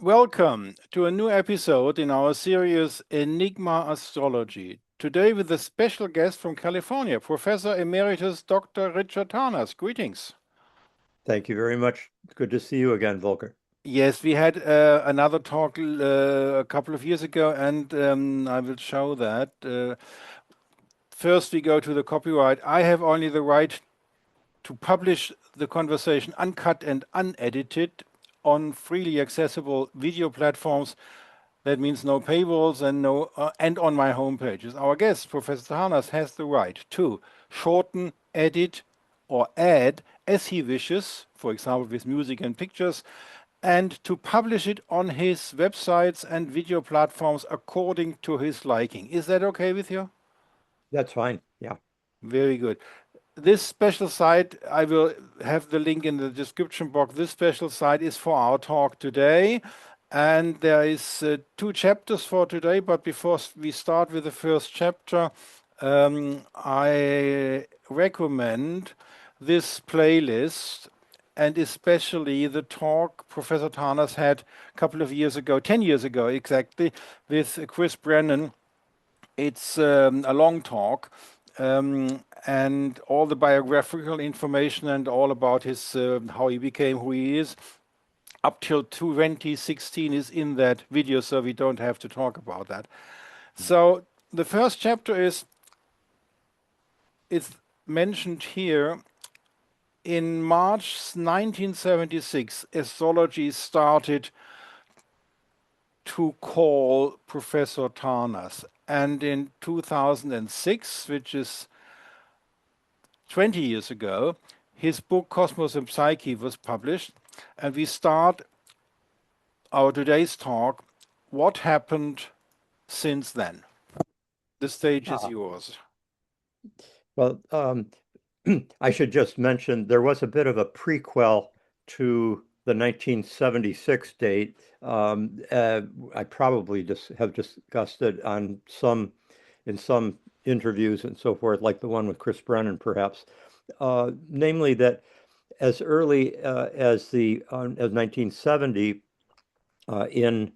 Welcome to a new episode in our series Enigma Astrology. Today with a special guest from California, Professor Emeritus Dr. Richard Tarnas. Greetings. Thank you very much. Good to see you again, Volker. Yes, we had another talk a couple of years ago, and I will show that. First, we go to the copyright. I have only the right to publish the conversation uncut and unedited on freely accessible video platforms. That means no paywalls and no and on my homepage. Our guest, Professor Tarnas, has the right to shorten, edit, or add as he wishes, for example, with music and pictures, and to publish it on his websites and video platforms according to his liking. Is that okay with you? That's fine. Yeah. Very good. This special site, I will have the link in the description box. This special site is for our talk today. And there is two chapters for today, but before we start with the first chapter, I recommend this playlist and especially the talk Professor Tarnas had a couple of years ago, 10 years ago exactly, with Chris Brennan. It's a long talk, and all the biographical information and all about his how he became who he is up till 2016 is in that video, so we don't have to talk about that. So the first chapter is mentioned here. In March 1976, astrology started to call Professor Tarnas. And in 2006, which is 20 years ago, his book Cosmos and Psyche was published. And we start our today's talk. What happened since then? The stage is Ah, yours. well, I should just mention there was a bit of a prequel to the 1976 date. I probably just have discussed it on in some interviews and so forth, like the one with Chris Brennan, perhaps. Namely, that as early as 1970, in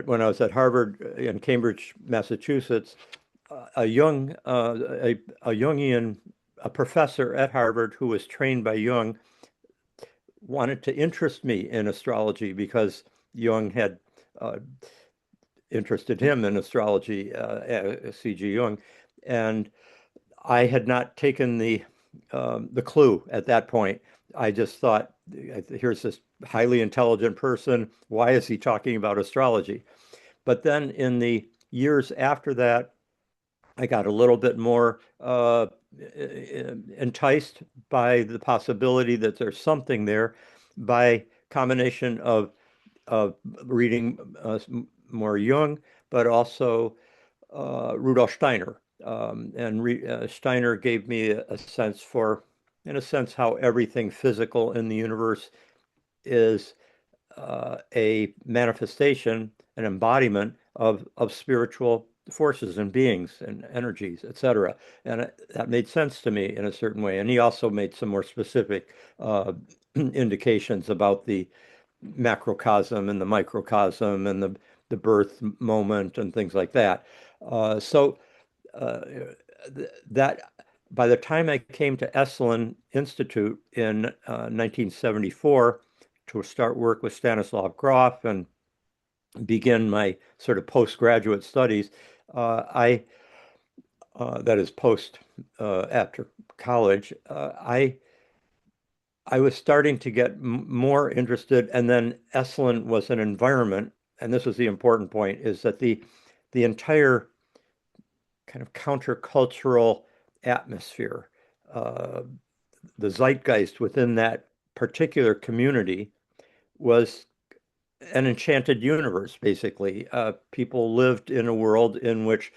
when I was at Harvard in Cambridge, Massachusetts, a young a Jungian a professor at Harvard who was trained by Jung wanted to interest me in astrology because Jung had uh, interested him in astrology, C.G. Jung, and I had not taken the clue at that point. I just thought, here's this highly intelligent person. Why is he talking about astrology? But then in the years after that, I got a little bit more enticed by the possibility that there's something there by combination of reading more Jung, but also Rudolf Steiner. Steiner gave me a sense for, in a sense, how everything physical in the universe is a manifestation, an embodiment of spiritual forces and beings and energies, etc. And that made sense to me in a certain way. And he also made some more specific indications about the macrocosm and the microcosm and the birth moment and things like that. So uh, that by the time I came to Esalen Institute in 1974 to start work with Stanislav Grof and begin my sort of postgraduate studies, I that is post after college, I was starting to get more interested, and then Esalen was an environment, and this was the important point, is that the entire kind of countercultural atmosphere, uh, the zeitgeist within that particular community was an enchanted universe, basically. People lived in a world in which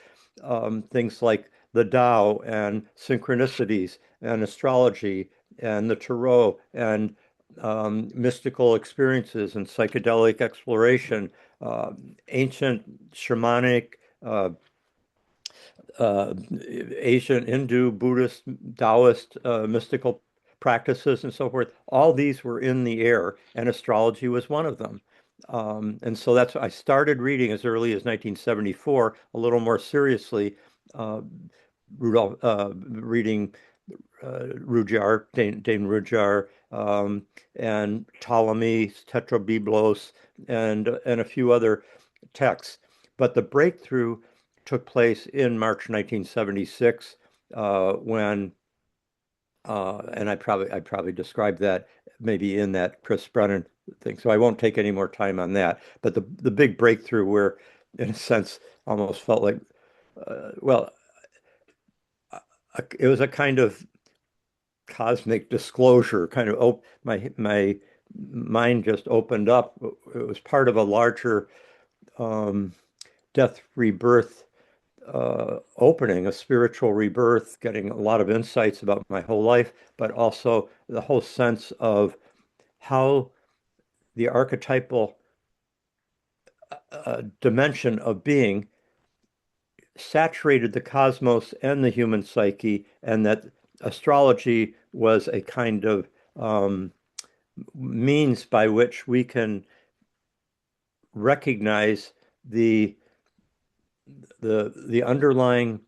things like the Tao and synchronicities and astrology and the tarot and mystical experiences and psychedelic exploration, uh, ancient shamanic, uh, Asian, Hindu, Buddhist, Taoist, mystical practices and so forth. All these were in the air, and astrology was one of them. And so that's I started reading as early as 1974, a little more seriously, uh, reading Rudyard, Dane Rudyard, and Ptolemy, Tetrabiblos, and a few other texts. But the breakthrough took place in March 1976, when and I probably described that maybe in that Chris Brennan thing. So I won't take any more time on that. But the big breakthrough where, in a sense, almost felt like, well, it was a kind of cosmic disclosure, kind of my mind just opened up. It was part of a larger um, death rebirth opening, a spiritual rebirth, getting a lot of insights about my whole life, but also the whole sense of how the archetypal dimension of being saturated the cosmos and the human psyche, and that astrology was a kind of means by which we can recognize the the underlying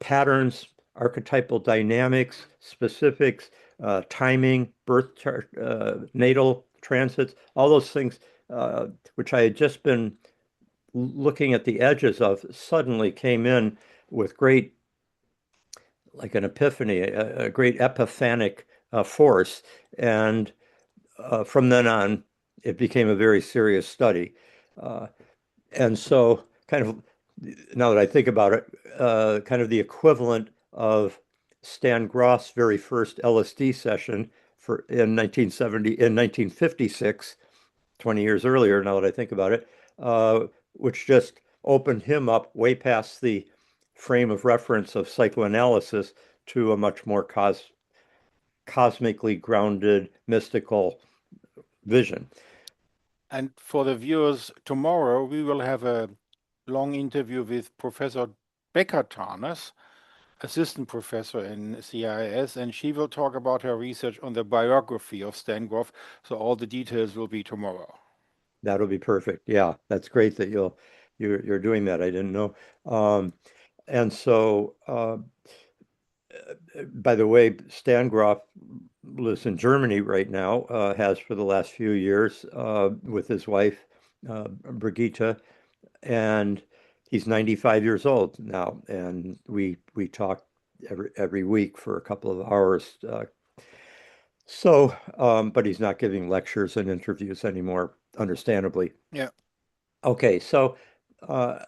patterns, archetypal dynamics, specifics, timing, birth chart, natal transits, all those things, which I had just been looking at the edges of, suddenly came in with great, like an epiphany, a great epiphanic force. And from then on, it became a very serious study. Uh, and so, kind of, now that I think about it, kind of the equivalent of Stan Groff's very first LSD session in 1956, 20 years earlier, now that I think about it, which just opened him up way past the frame of reference of psychoanalysis to a much more cosmically grounded, mystical vision. And for the viewers, tomorrow we will have a long interview with Professor Becker Tarnas, assistant professor in CIIS, and she will talk about her research on the biography of Stan Grof. So all the details will be tomorrow. That'll be perfect. Yeah, that's great that you're doing that. I didn't know. Um, and so, by the way, Stan Grof lives in Germany right now, has for the last few years, with his wife, Brigitte, and he's 95 years old now. And we talk every week for a couple of hours. But he's not giving lectures and interviews anymore, understandably. Yeah. Okay, so uh,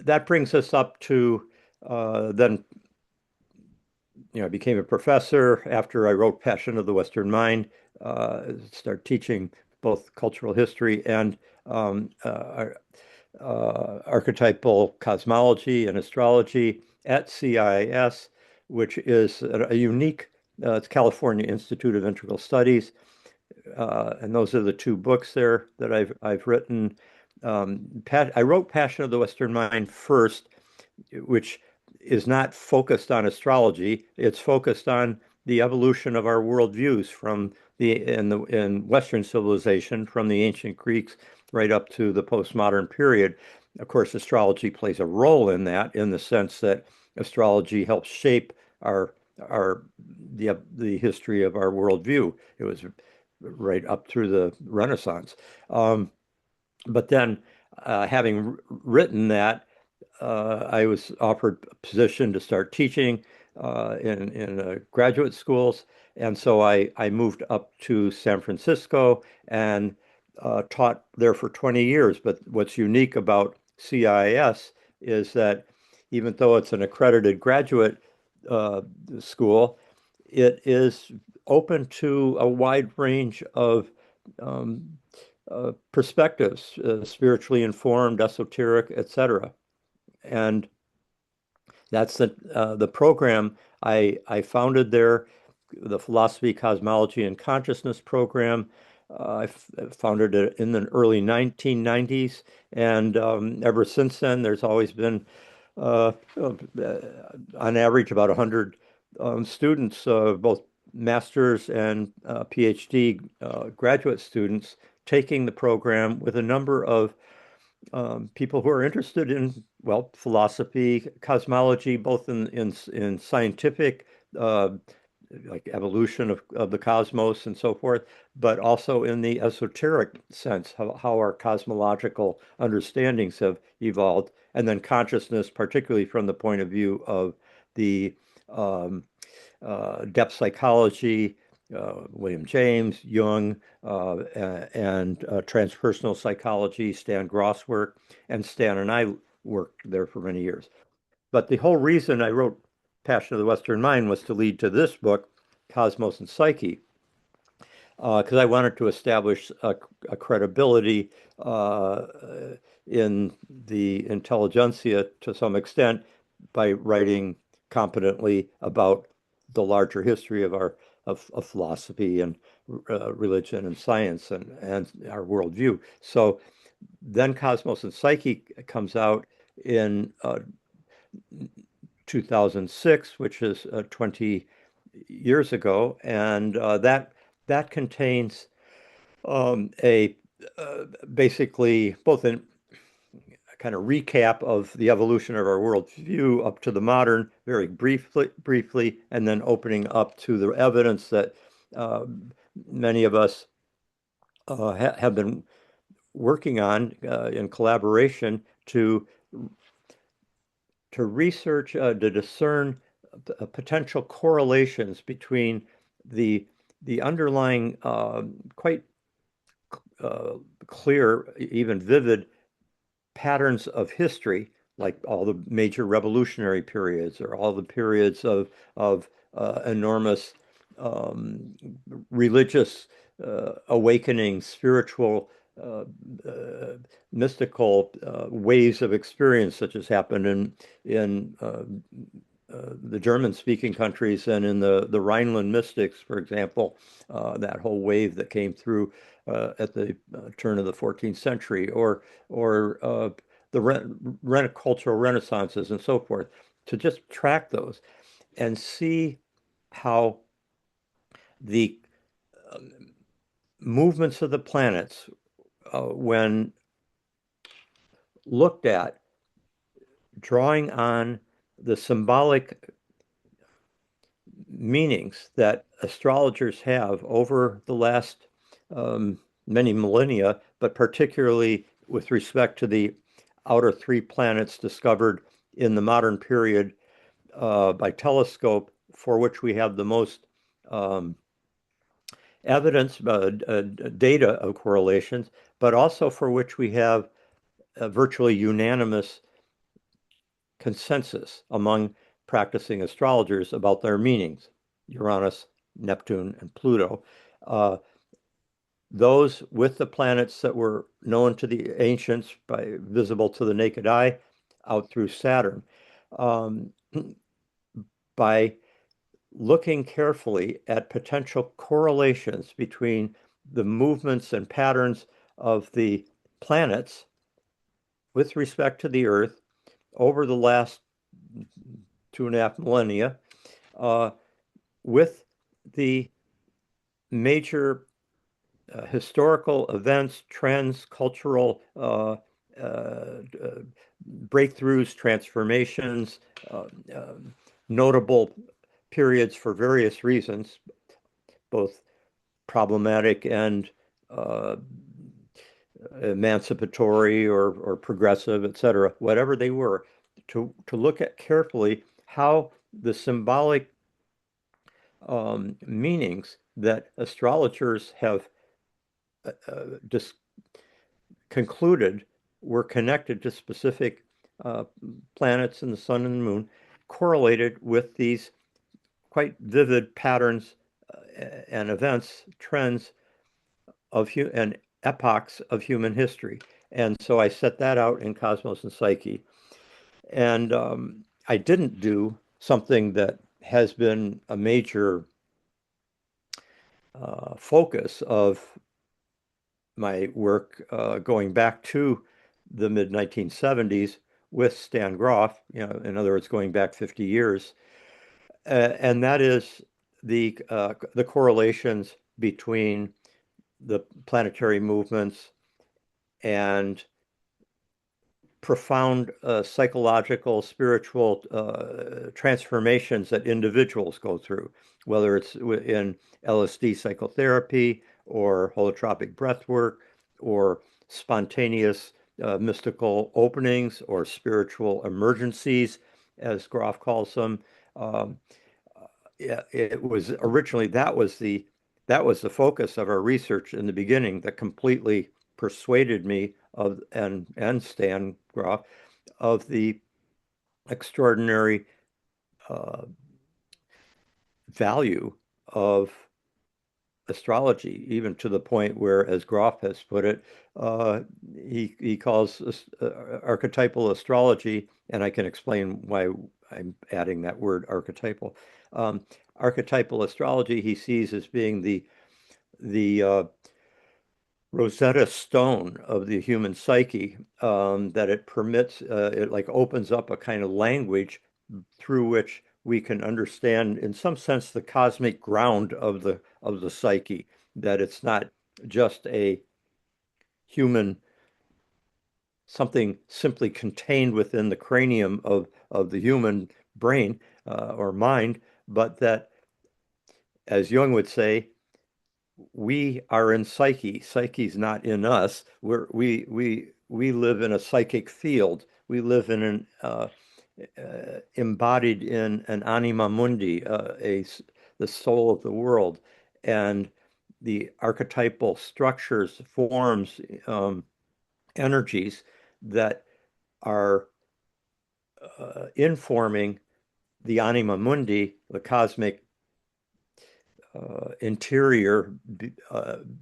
that brings us up to, then, I became a professor after I wrote Passion of the Western Mind, started teaching both cultural history and archetypal cosmology and astrology at CIIS, which is a unique, it's California Institute of Integral Studies. And those are the two books there that I've written. I wrote Passion of the Western Mind first, which is not focused on astrology. It's focused on the evolution of our worldviews from in Western civilization, from the ancient Greeks right up to the postmodern period. Of course, astrology plays a role in that, in the sense that astrology helps shape our the history of our worldview. It was right up through the Renaissance. But then, having written that, I was offered a position to start teaching in graduate schools, and so I moved up to San Francisco and taught there for 20 years. But what's unique about CIIS is that, even though it's an accredited graduate uh, school, it is open to a wide range of um, perspectives, spiritually informed, esoteric, etc. And that's the program I founded there, the Philosophy, Cosmology, and Consciousness program. I founded it in the early 1990s, and ever since then, there's always been, on average, about 100 students, both master's and PhD graduate students taking the program with a number of people who are interested in, well, philosophy, cosmology, both in scientific, uh, like evolution of the cosmos and so forth, but also in the esoteric sense, how our cosmological understandings have evolved, and then consciousness, particularly from the point of view of the um, depth psychology, William James, Jung, and transpersonal psychology, Stan Gross work, and Stan and I worked there for many years. But the whole reason I wrote Passion of the Western Mind was to lead to this book, Cosmos and Psyche, because I wanted to establish a credibility in the intelligentsia to some extent by writing competently about the larger history of our of philosophy and religion and science and our worldview. So then Cosmos and Psyche comes out in 2006, which is 20 years ago, and that contains a basically both a kind of recap of the evolution of our worldview up to the modern, very briefly, and then opening up to the evidence that uh, many of us have been working on in collaboration to research, to discern potential correlations between the the underlying quite clear, even vivid patterns of history, like all the major revolutionary periods or all the periods of enormous um, religious awakening, spiritual, uh, uh, mystical waves of experience, such as happened in the German-speaking countries and in the Rhineland mystics, for example, that whole wave that came through at the turn of the 14th century, or the cultural renaissances and so forth, to just track those and see how the um, movements of the planets, when looked at, drawing on the symbolic meanings that astrologers have over the last many millennia, but particularly with respect to the outer three planets discovered in the modern period by telescope, for which we have the most um, evidence, data of correlations, but also for which we have a virtually unanimous consensus among practicing astrologers about their meanings: Uranus, Neptune, and Pluto. Uh, those with the planets that were known to the ancients, by visible to the naked eye, out through Saturn. Um, by looking carefully at potential correlations between the movements and patterns of the planets with respect to the Earth over the last 2.5 millennia, uh, with the major historical events, trends, cultural breakthroughs, transformations, uh, uh, notable periods for various reasons, both problematic and uh, emancipatory or progressive, etc., whatever they were, to look at carefully how the symbolic meanings that astrologers have just concluded were connected to specific uh, planets and the sun and the moon, correlated with these quite vivid patterns and events, trends and epochs of human history. And so I set that out in Cosmos and Psyche. And I didn't do something that has been a major focus of my work going back to the mid 1970s with Stan Grof, in other words, going back 50 years. And that is the correlations between the planetary movements, and profound psychological, spiritual transformations that individuals go through, whether it's in LSD psychotherapy or holotropic breath work or spontaneous mystical openings or spiritual emergencies, as Groff calls them. Um, yeah, it was originally that was the focus of our research in the beginning that completely persuaded me of and Stan Groff of the extraordinary uh, value of astrology, even to the point where, as Groff has put it, uh, he calls archetypal astrology, and I can explain why I'm adding that word archetypal. Um, Archetypal astrology he sees as being the Rosetta Stone of the human psyche, that it permits, it like opens up a kind of language through which we can understand, in some sense, the cosmic ground of the psyche, that it's not just a human, something simply contained within the cranium of the human brain or mind, but that, as Jung would say, we are in Psyche. Psyche's not in us. We live in a psychic field. We live in an embodied in an anima mundi, the soul of the world, and the archetypal structures, forms, energies that are informing the anima mundi, the cosmic interior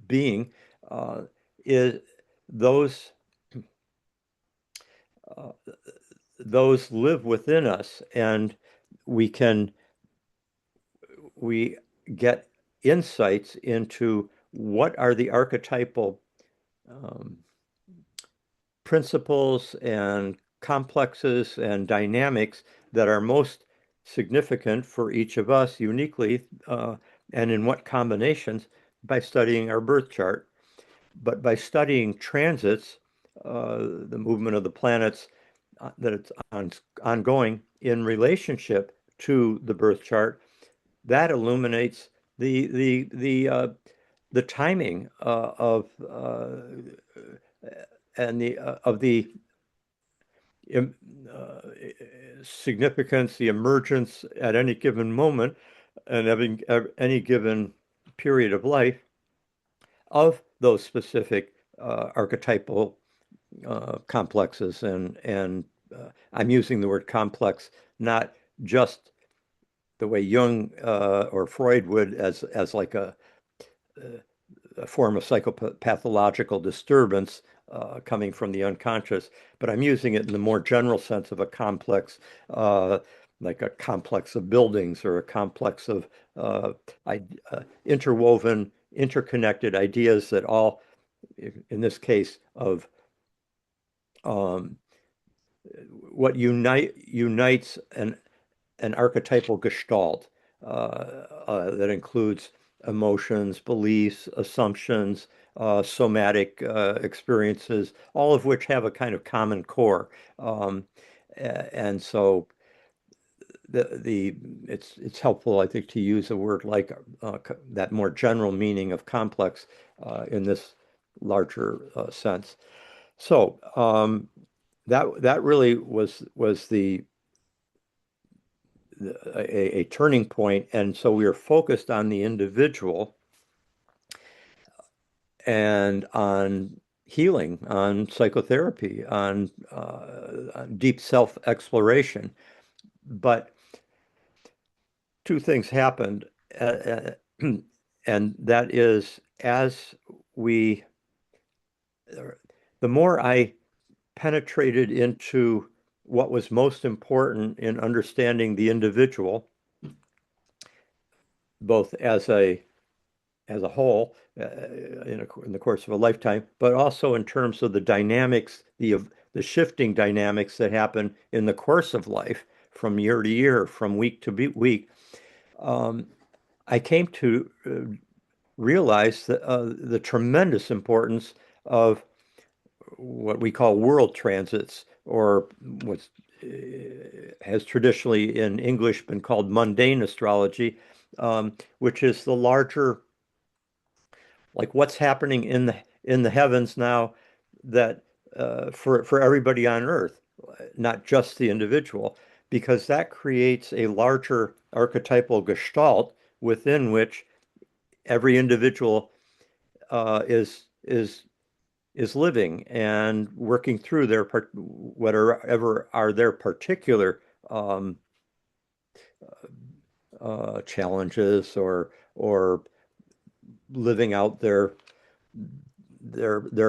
being, uh, is those uh, those live within us, and we can we get insights into what are the archetypal um, principles and complexes and dynamics that are most significant for each of us uniquely, and in what combinations, by studying our birth chart. But by studying transits, the movement of the planets, that it's ongoing in relationship to the birth chart, that illuminates the timing and the of the um, uh, significance, the emergence at any given moment, and having any given period of life of those specific archetypal complexes, and I'm using the word complex not just the way Jung or Freud would, as like a form of psychopathological disturbance coming from the unconscious, but I'm using it in the more general sense of a complex, uh, like a complex of buildings or a complex of uh, interwoven, interconnected ideas that all, in this case, of um, what unites an archetypal gestalt that includes emotions, beliefs, assumptions, somatic experiences, all of which have a kind of common core. Um, and so the it's helpful, I think, to use a word like that more general meaning of complex in this larger sense. So that really was a turning point, and so we are focused on the individual and on healing, on psychotherapy, on deep self-exploration. But two things happened, and that is, as we, the more I penetrated into what was most important in understanding the individual, both as a whole in the course of a lifetime, but also in terms of the dynamics, the shifting dynamics that happen in the course of life from year to year, from week to week. Um, I came to realize the tremendous importance of what we call world transits, or what has traditionally in English been called mundane astrology, which is the larger, like what's happening in the heavens now, that for everybody on Earth, not just the individual, because that creates a larger archetypal gestalt within which every individual is living and working through their whatever are their particular um, challenges, or living out their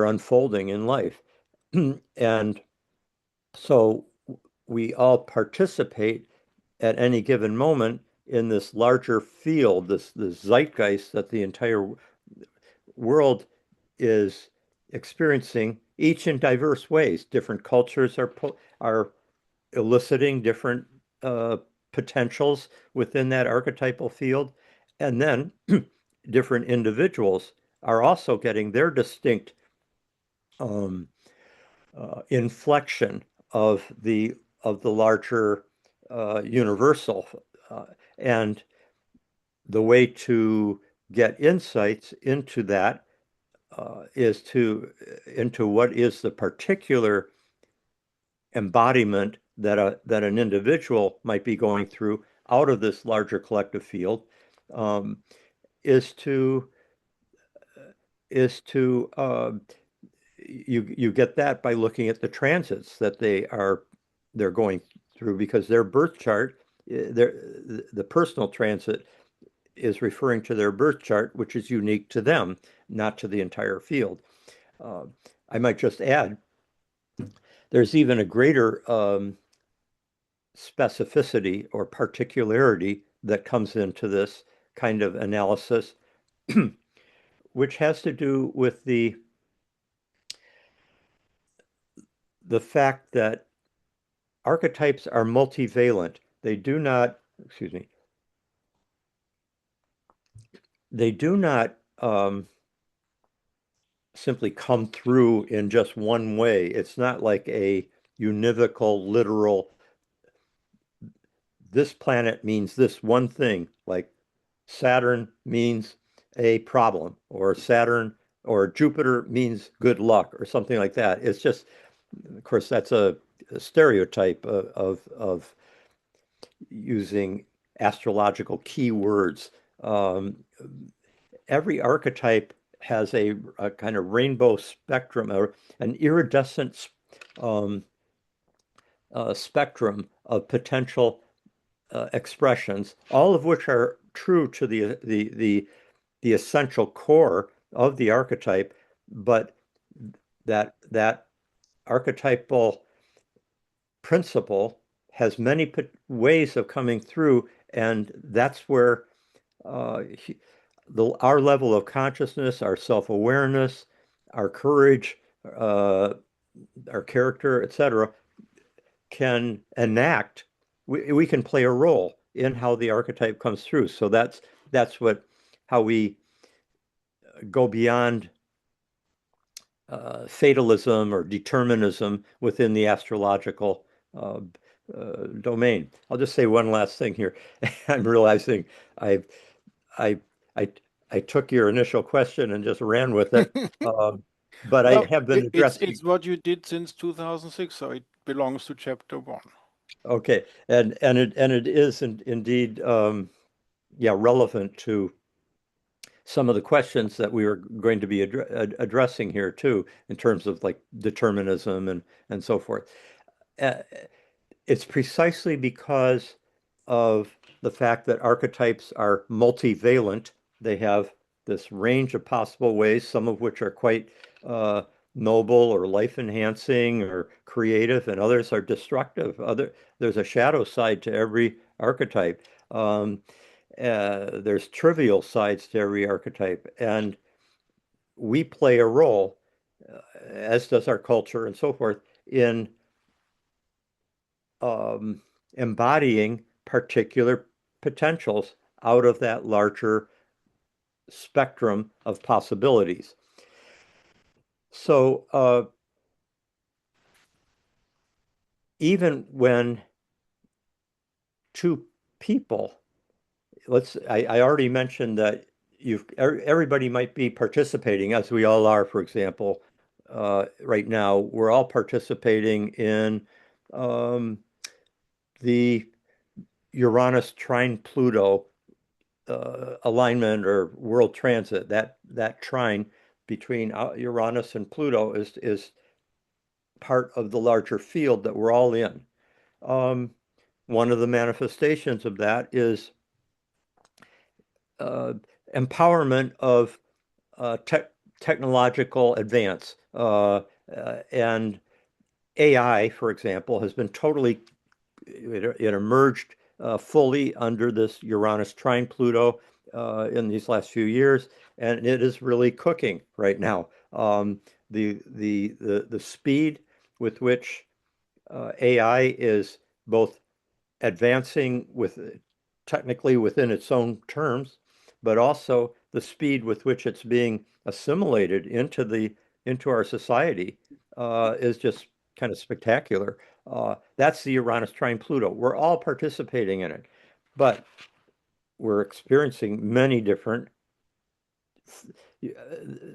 unfolding in life. And so we all participate at any given moment in this larger field, this zeitgeist that the entire world is experiencing, each in diverse ways. Different cultures are eliciting different uh, potentials within that archetypal field, and then different individuals are also getting their distinct um, inflection of the larger universal, uh, and the way to get insights into that is to into what is the particular embodiment that an individual might be going through out of this larger collective field, um, is to is to you get that by looking at the transits that they're going through, because their birth chart, their the personal transit is referring to their birth chart, which is unique to them, not to the entire field. Uh, I might just add, there's even a greater specificity or particularity that comes into this kind of analysis, which has to do with the fact that archetypes are multivalent. They do not, excuse me, they do not simply come through in just one way. It's not like a univocal, literal, this planet means this one thing, like Saturn means a problem, or Saturn or Jupiter means good luck, or something like that. It's just, of course, that's a stereotype of using astrological keywords. Um, every archetype has a kind of rainbow spectrum, or an iridescent um, spectrum of potential expressions, all of which are true to the essential core of the archetype, but that archetypal principle has many ways of coming through, and that's where uh, our level of consciousness, our self-awareness, our courage, uh, our character, etc., can enact. We can play a role in how the archetype comes through. So that's what how we go beyond fatalism or determinism within the astrological uh, domain. I'll just say one last thing here. I'm realizing I I I I took your initial question and just ran with it, um, but I No, have been it's addressing. what you did since 2006, so it belongs to chapter one. Okay, and it is indeed yeah, relevant to some of the questions that we were going to be addressing here too, in terms of like determinism and so forth. Uh, it's precisely because of the fact that archetypes are multivalent. They have this range of possible ways, some of which are quite uh, noble or life enhancing or creative, and others are destructive. There's a shadow side to every archetype. There's trivial sides to every archetype, and we play a role, as does our culture and so forth, in um, embodying particular potentials out of that larger spectrum of possibilities. So even when two people, I already mentioned that everybody might be participating, as we all are, for example, right now, we're all participating in um, the Uranus trine Pluto alignment or world transit. That trine between Uranus and Pluto is part of the larger field that we're all in. Um, One of the manifestations of that is uh, empowerment of technological advance. And AI, for example, has been totally, it emerged fully under this Uranus trine Pluto in these last few years, and it is really cooking right now. The speed with which AI is both advancing with technically within its own terms, but also the speed with which it's being assimilated into our society is just kind of spectacular. That's the Uranus trine Pluto. We're all participating in it, but we're experiencing many different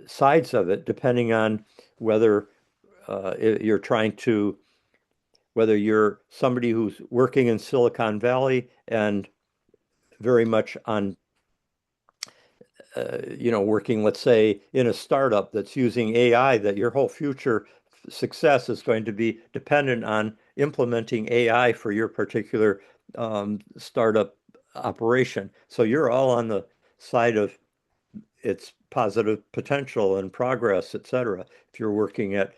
sides of it, depending on whether you're trying to whether you're somebody who's working in Silicon Valley and very much on working, let's say, in a startup that's using AI, that your whole future success is going to be dependent on implementing AI for your particular startup operation. So you're all on the side of its positive potential and progress, et cetera. If you're working at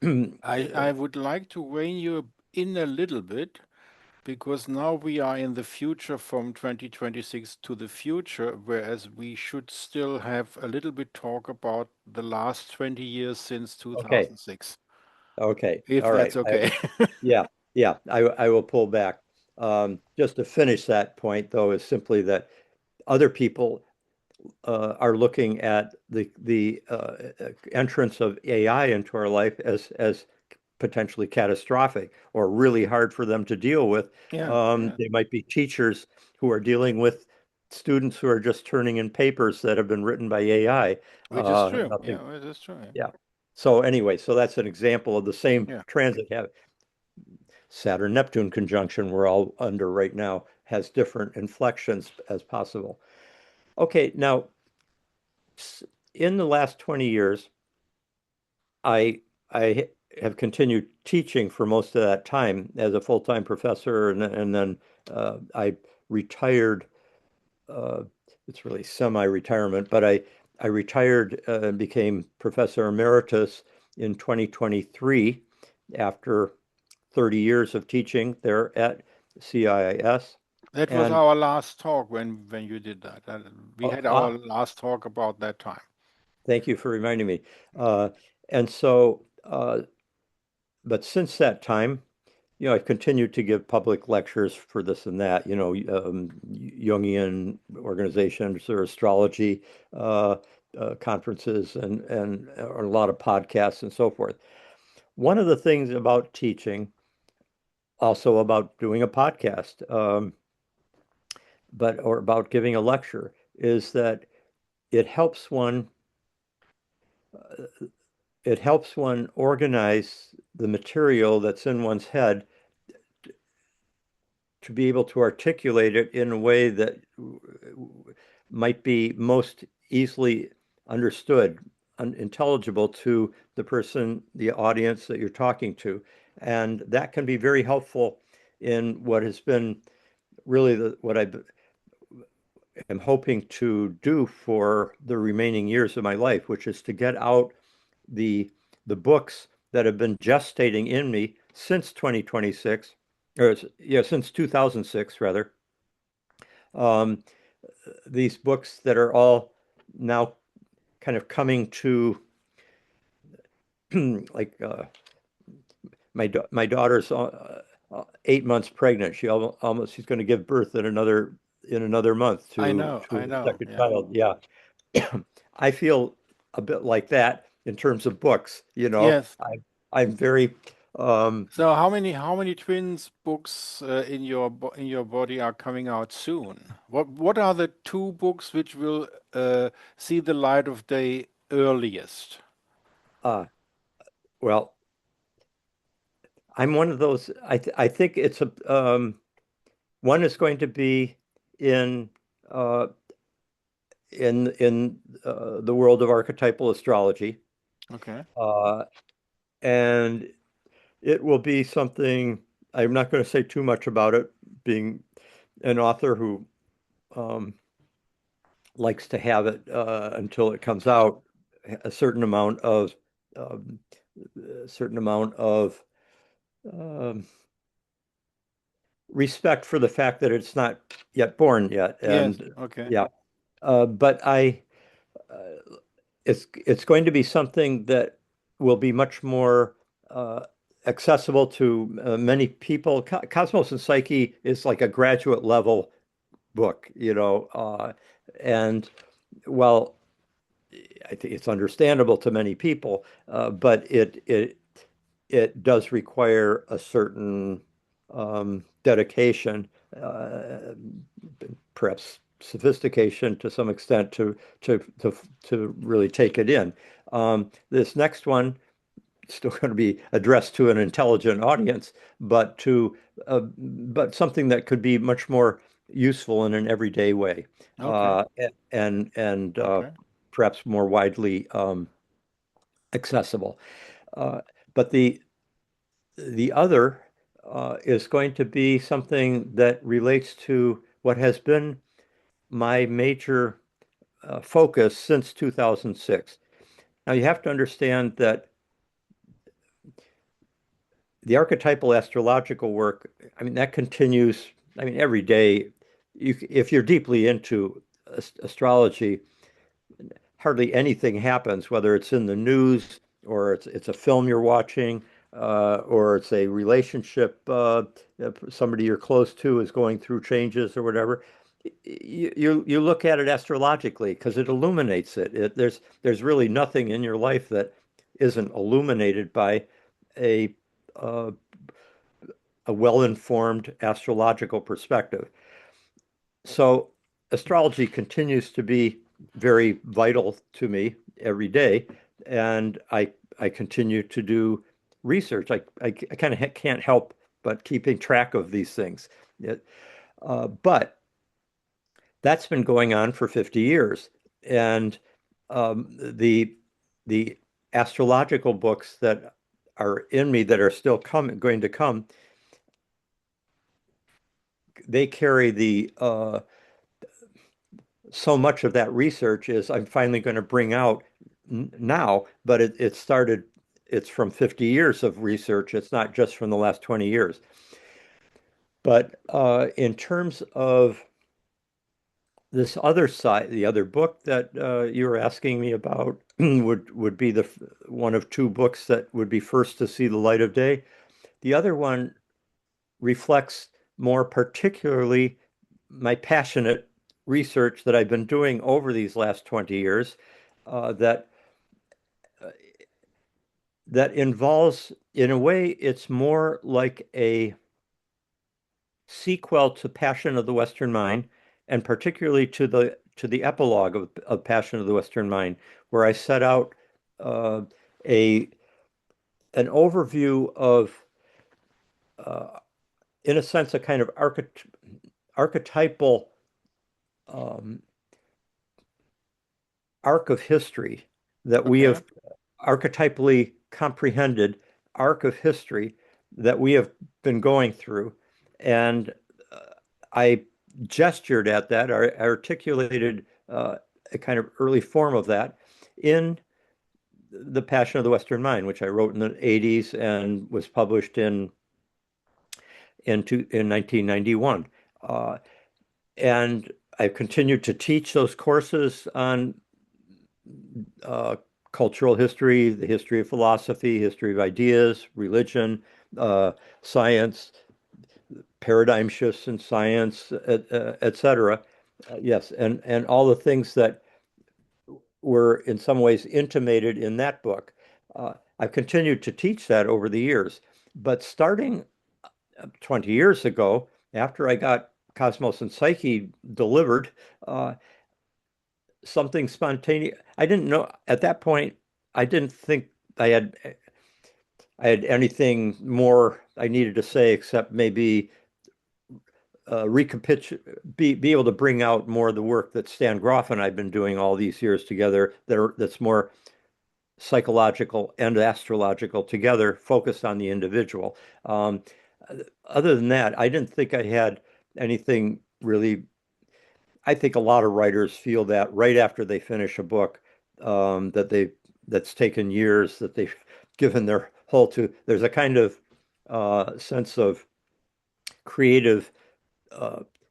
I would like to rein you in a little bit because now we are in the future from 2026 to the future, whereas we should still have a little bit talk about the last 20 years since okay, 2006, okay, if all that's right. okay. Yeah, yeah, I will pull back. Just to finish that point, though, is simply that other people are looking at the entrance of AI into our life as potentially catastrophic or really hard for them to deal with. Yeah, yeah, They might be teachers who are dealing with students who are just turning in papers that have been written by AI. which is true. Nothing. Yeah, which is true. Yeah. So anyway, so that's an example of the same Yeah. transit. Saturn Neptune conjunction we're all under right now has different inflections as possible. Okay, now in the last 20 years, I I have continued teaching for most of that time as a full-time professor, and then I retired. Uh, it's really semi-retirement, but I retired and became professor emeritus in 2023 after 30 years of teaching there at CIIS. That was And our last talk when you did that. We oh, had our last talk about that time. thank you for reminding me. And so, but since that time, I've continued to give public lectures for this and that, Jungian organizations or astrology conferences and a lot of podcasts and so forth. One of the things about teaching, also about doing a podcast, or about giving a lecture, is that it helps one it helps one organize the material that's in one's head to be able to articulate it in a way that might be most easily understood, intelligible to the person, the audience that you're talking to. And that can be very helpful in what has been really what I am hoping to do for the remaining years of my life, which is to get out the the books that have been gestating in me since 2026, or yeah, since 2006 rather. Um, these books that are all now kind of coming to like my daughter's 8 months pregnant. She's going to give birth in another in another month I to a know. second Yeah. child. Yeah. I feel a bit like that in terms of books. Yes. I'm very So how many twins books in your body are coming out soon? What are the two books which will see the light of day earliest? uh well, I'm one of those. I think it's a one is going to be in uh in the world of archetypal astrology. Okay. Uh and it will be something. I'm not going to say too much about it, being an author who um, likes to have it until it comes out, a certain amount of um, a certain amount of um, respect for the fact that it's not yet born yet. Yes. And Okay. yeah, but it's going to be something that will be much more accessible to many people. Cosmos and Psyche is like a graduate level book, and well, I think it's understandable to many people, but it does require a certain dedication, perhaps sophistication to some extent to really take it in. This next one still going to be addressed to an intelligent audience, but something that could be much more useful in an everyday way, Okay. and Okay. perhaps more widely accessible. But the other is going to be something that relates to what has been my major focus since 2006. Now, you have to understand that the archetypal astrological work, I mean, that continues, I mean, every day. If you're deeply into astrology, hardly anything happens, whether it's in the news or it's a film you're watching, or it's a relationship, somebody you're close to is going through changes or whatever. You look at it astrologically because it illuminates it. There's really nothing in your life that isn't illuminated by a uh, a well-informed astrological perspective. So astrology continues to be very vital to me every day, and I continue to do research. I kind of can't help but keeping track of these things. But that's been going on for 50 years, and the astrological books that are in me that are still going to come, they carry the so much of that research is I'm finally going to bring out now, but it's from 50 years of research. It's not just from the last 20 years. But in terms of this other side, the other book that you were asking me about would be the one of two books that would be first to see the light of day. The other one reflects more particularly my passionate research that I've been doing over these last 20 years, uh, that uh, that involves, in a way, it's more like a sequel to Passion of the Western Mind, and particularly to the epilogue of Passion of the Western Mind, where I set out uh, a an overview of, uh, in a sense, a kind of archetypal um, arc of history that we Okay. have archetypally comprehended arc of history that we have been going through. And I gestured at that, or articulated a kind of early form of that in The Passion of the Western Mind, which I wrote in the 80s and was published in 1991. Uh, and I've continued to teach those courses on uh, cultural history, the history of philosophy, history of ideas, religion, uh, science, paradigm shifts in science, et cetera. Yes, and all the things that were in some ways intimated in that book. I've continued to teach that over the years, but starting 20 years ago, after I got Cosmos and Psyche delivered, uh, something spontaneous. I didn't know at that point. I didn't think I had I had anything more I needed to say except maybe be able to bring out more of the work that Stan Groff and I've been doing all these years together. That's more psychological and astrological together, focused on the individual. Um, Other than that, I didn't think I had anything really. I think a lot of writers feel that right after they finish a book, that's taken years that they've given their whole to. There's a kind of sense of creative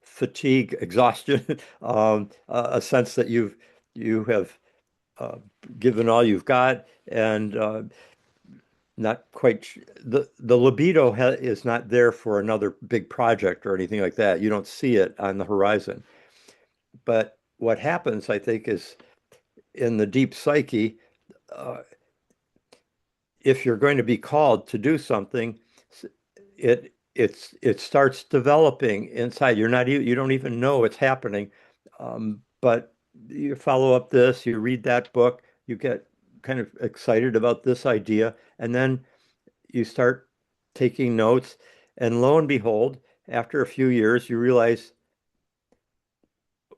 fatigue, exhaustion, a sense that you have uh, given all you've got, and not quite the libido is not there for another big project or anything like that. You don't see it on the horizon. But what happens, I think, is in the deep psyche, uh, if you're going to be called to do something, it starts developing inside. You don't even know it's happening, but you follow up this, you read that book, you get kind of excited about this idea, and then you start taking notes, and lo and behold, after a few years, you realize,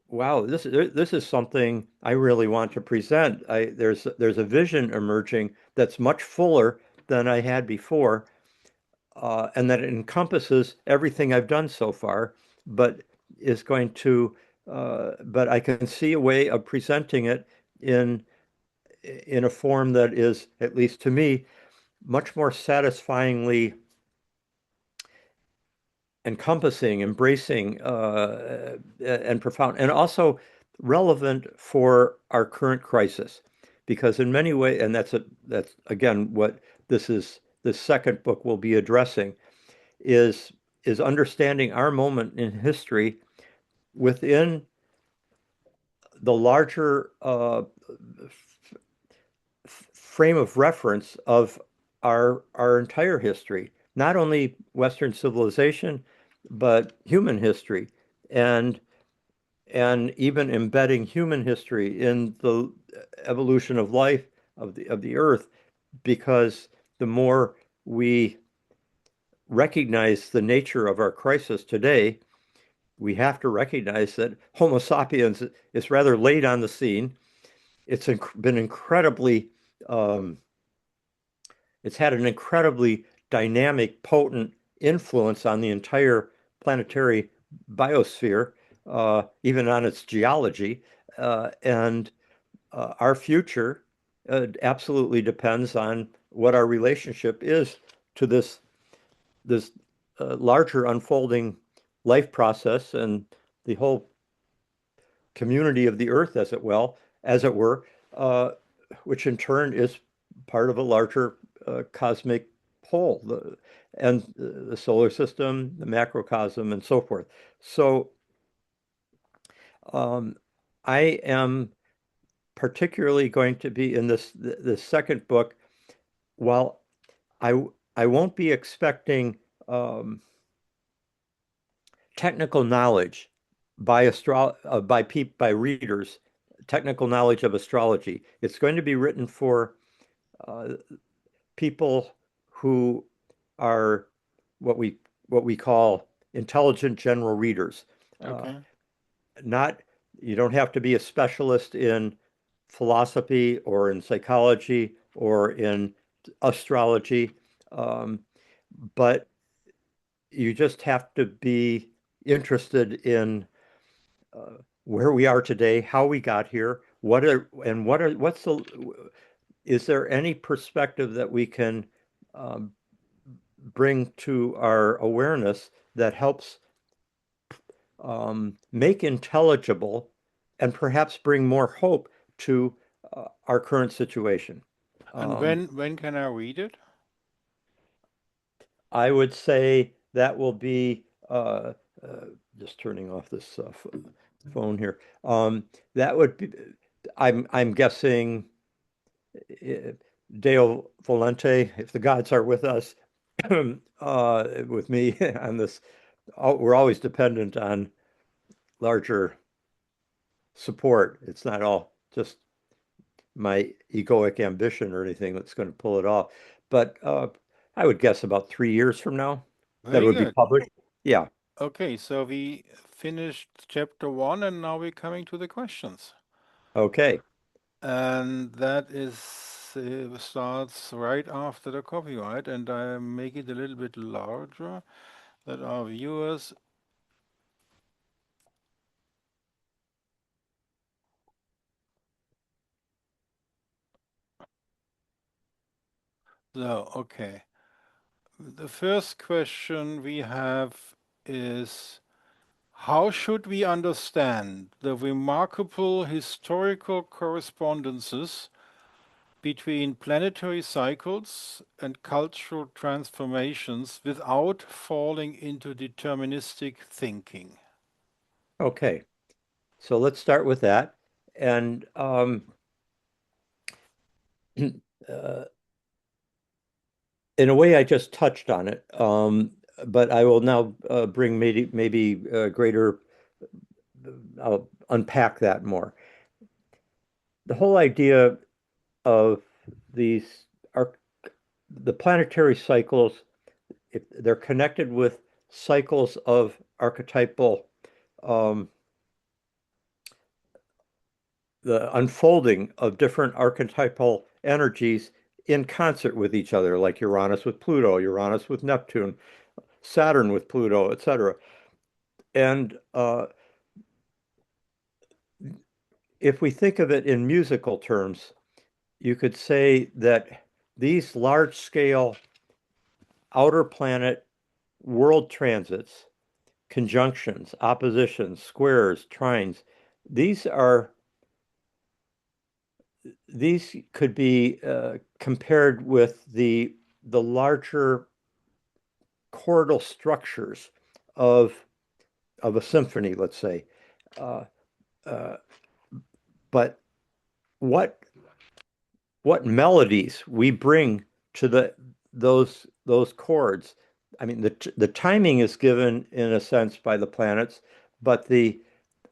wow, this is something I really want to present. There's a vision emerging that's much fuller than I had before, and that it encompasses everything I've done so far, but is going to, but I can see a way of presenting it in in a form that is, at least to me, much more satisfyingly encompassing, embracing, and profound, and also relevant for our current crisis. Because in many ways, and that's again what this second book will be addressing, is understanding our moment in history within the larger frame of reference of our entire history, not only Western civilization, but human history, and even embedding human history in the evolution of life of the earth, because the more we recognize the nature of our crisis today, we have to recognize that Homo sapiens is rather late on the scene. It's been incredibly um, it's had an incredibly dynamic, potent influence on the entire planetary biosphere, even on its geology. And Our future absolutely depends on what our relationship is to this larger unfolding life process and the whole community of the earth, as it were, uh, which in turn is part of a larger cosmic whole, and the solar system, the macrocosm, and so forth. So um, I am particularly going to be in this second book. While I I won't be expecting um, technical knowledge by readers, technical knowledge of astrology. It's going to be written for uh, people who are what we call intelligent general readers. Uh, Okay. Not You don't have to be a specialist in philosophy or in psychology or in astrology, um, but you just have to be interested in where we are today, how we got here, what's the, is there any perspective that we can um, bring to our awareness that helps make intelligible and perhaps bring more hope to our current situation? And Um, when can I read it? I would say that will be uh, uh, just turning off this phone here. That would be, I'm guessing uh, Deo Volente, if the gods are with us, with me on this, we're always dependent on larger support. It's not all just my egoic ambition or anything that's going to pull it off. But I would guess about 3 years from now that Very would be good. published. Yeah. Okay, so we finished chapter one and now we're coming to the questions. Okay. And that is starts right after the copyright, and I make it a little bit larger that our viewers. So, okay. The first question we have is, how should we understand the remarkable historical correspondences between planetary cycles and cultural transformations without falling into deterministic thinking? Okay. So let's start with that. And uh, in a way, I just touched on it, but I will now bring maybe greater. I'll unpack that more. The whole idea of these are the planetary cycles, if they're connected with cycles of archetypal, um, the unfolding of different archetypal energies in concert with each other, like Uranus with Pluto, Uranus with Neptune, Saturn with Pluto, etc. And if we think of it in musical terms, you could say that these large scale outer planet world transits, conjunctions, oppositions, squares, trines, these are these could be compared with the larger chordal structures of a symphony, let's say. Uh, uh, but what what melodies we bring to those chords. I mean, the timing is given in a sense by the planets, but the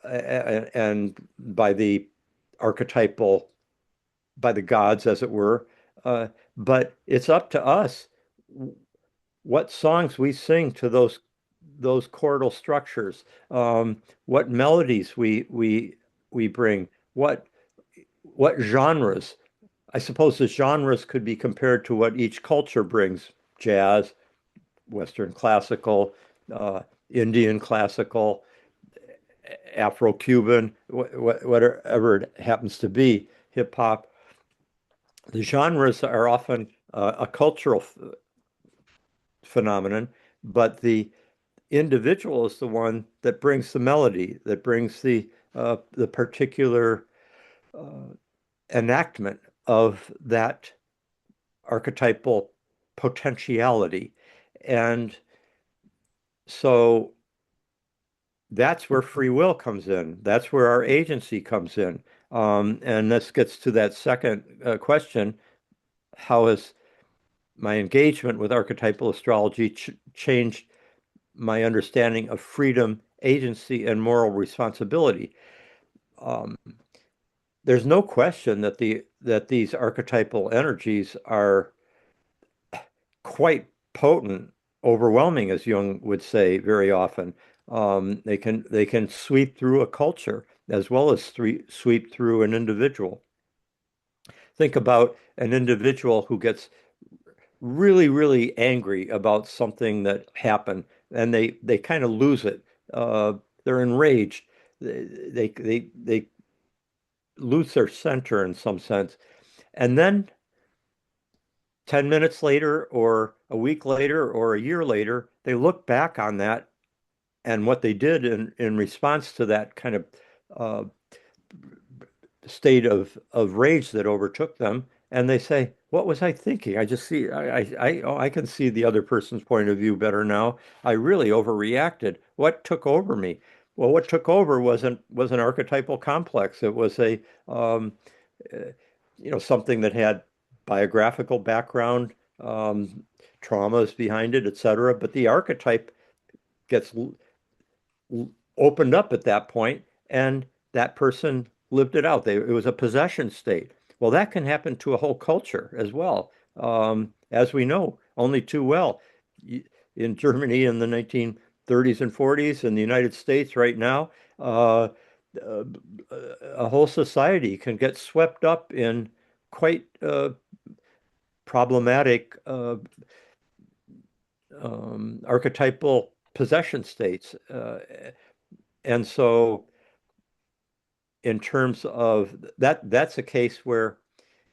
and by the archetypal, by the gods, as it were. But it's up to us what songs we sing to those chordal structures, what melodies we bring, what genres. I suppose the genres could be compared to what each culture brings: jazz, Western classical, uh, Indian classical, Afro-Cuban, whatever it happens to be, hip hop. The genres are often a cultural phenomenon, but the individual is the one that brings the melody, that brings the particular uh, enactment of that archetypal potentiality. And so that's where free will comes in. That's where our agency comes in. And this gets to that second question. How has my engagement with archetypal astrology changed my understanding of freedom, agency, and moral responsibility? Um, there's no question that these archetypal energies are quite potent, overwhelming, as Jung would say very often. They can sweep through a culture as well as sweep through an individual. Think about an individual who gets really, really angry about something that happened, and they kind of lose it. They're enraged. They lose their center in some sense, and then 10 minutes later, or a week later, or a year later, they look back on that and what they did in response to that kind of uh, state of rage that overtook them, and they say, What was I thinking? I just see, oh, I can see the other person's point of view better now. I really overreacted. What took over me? Well, what took over was an archetypal complex. It was um, uh, something that had biographical background, um, traumas behind it, etc. But the archetype gets opened up at that point, and that person lived it out. It was a possession state. Well, that can happen to a whole culture as well, as we know only too well. In Germany in the 1930s and 40s, in the United States right now, uh, uh, a whole society can get swept up in quite problematic archetypal possession states. And so in terms of that, that's a case where,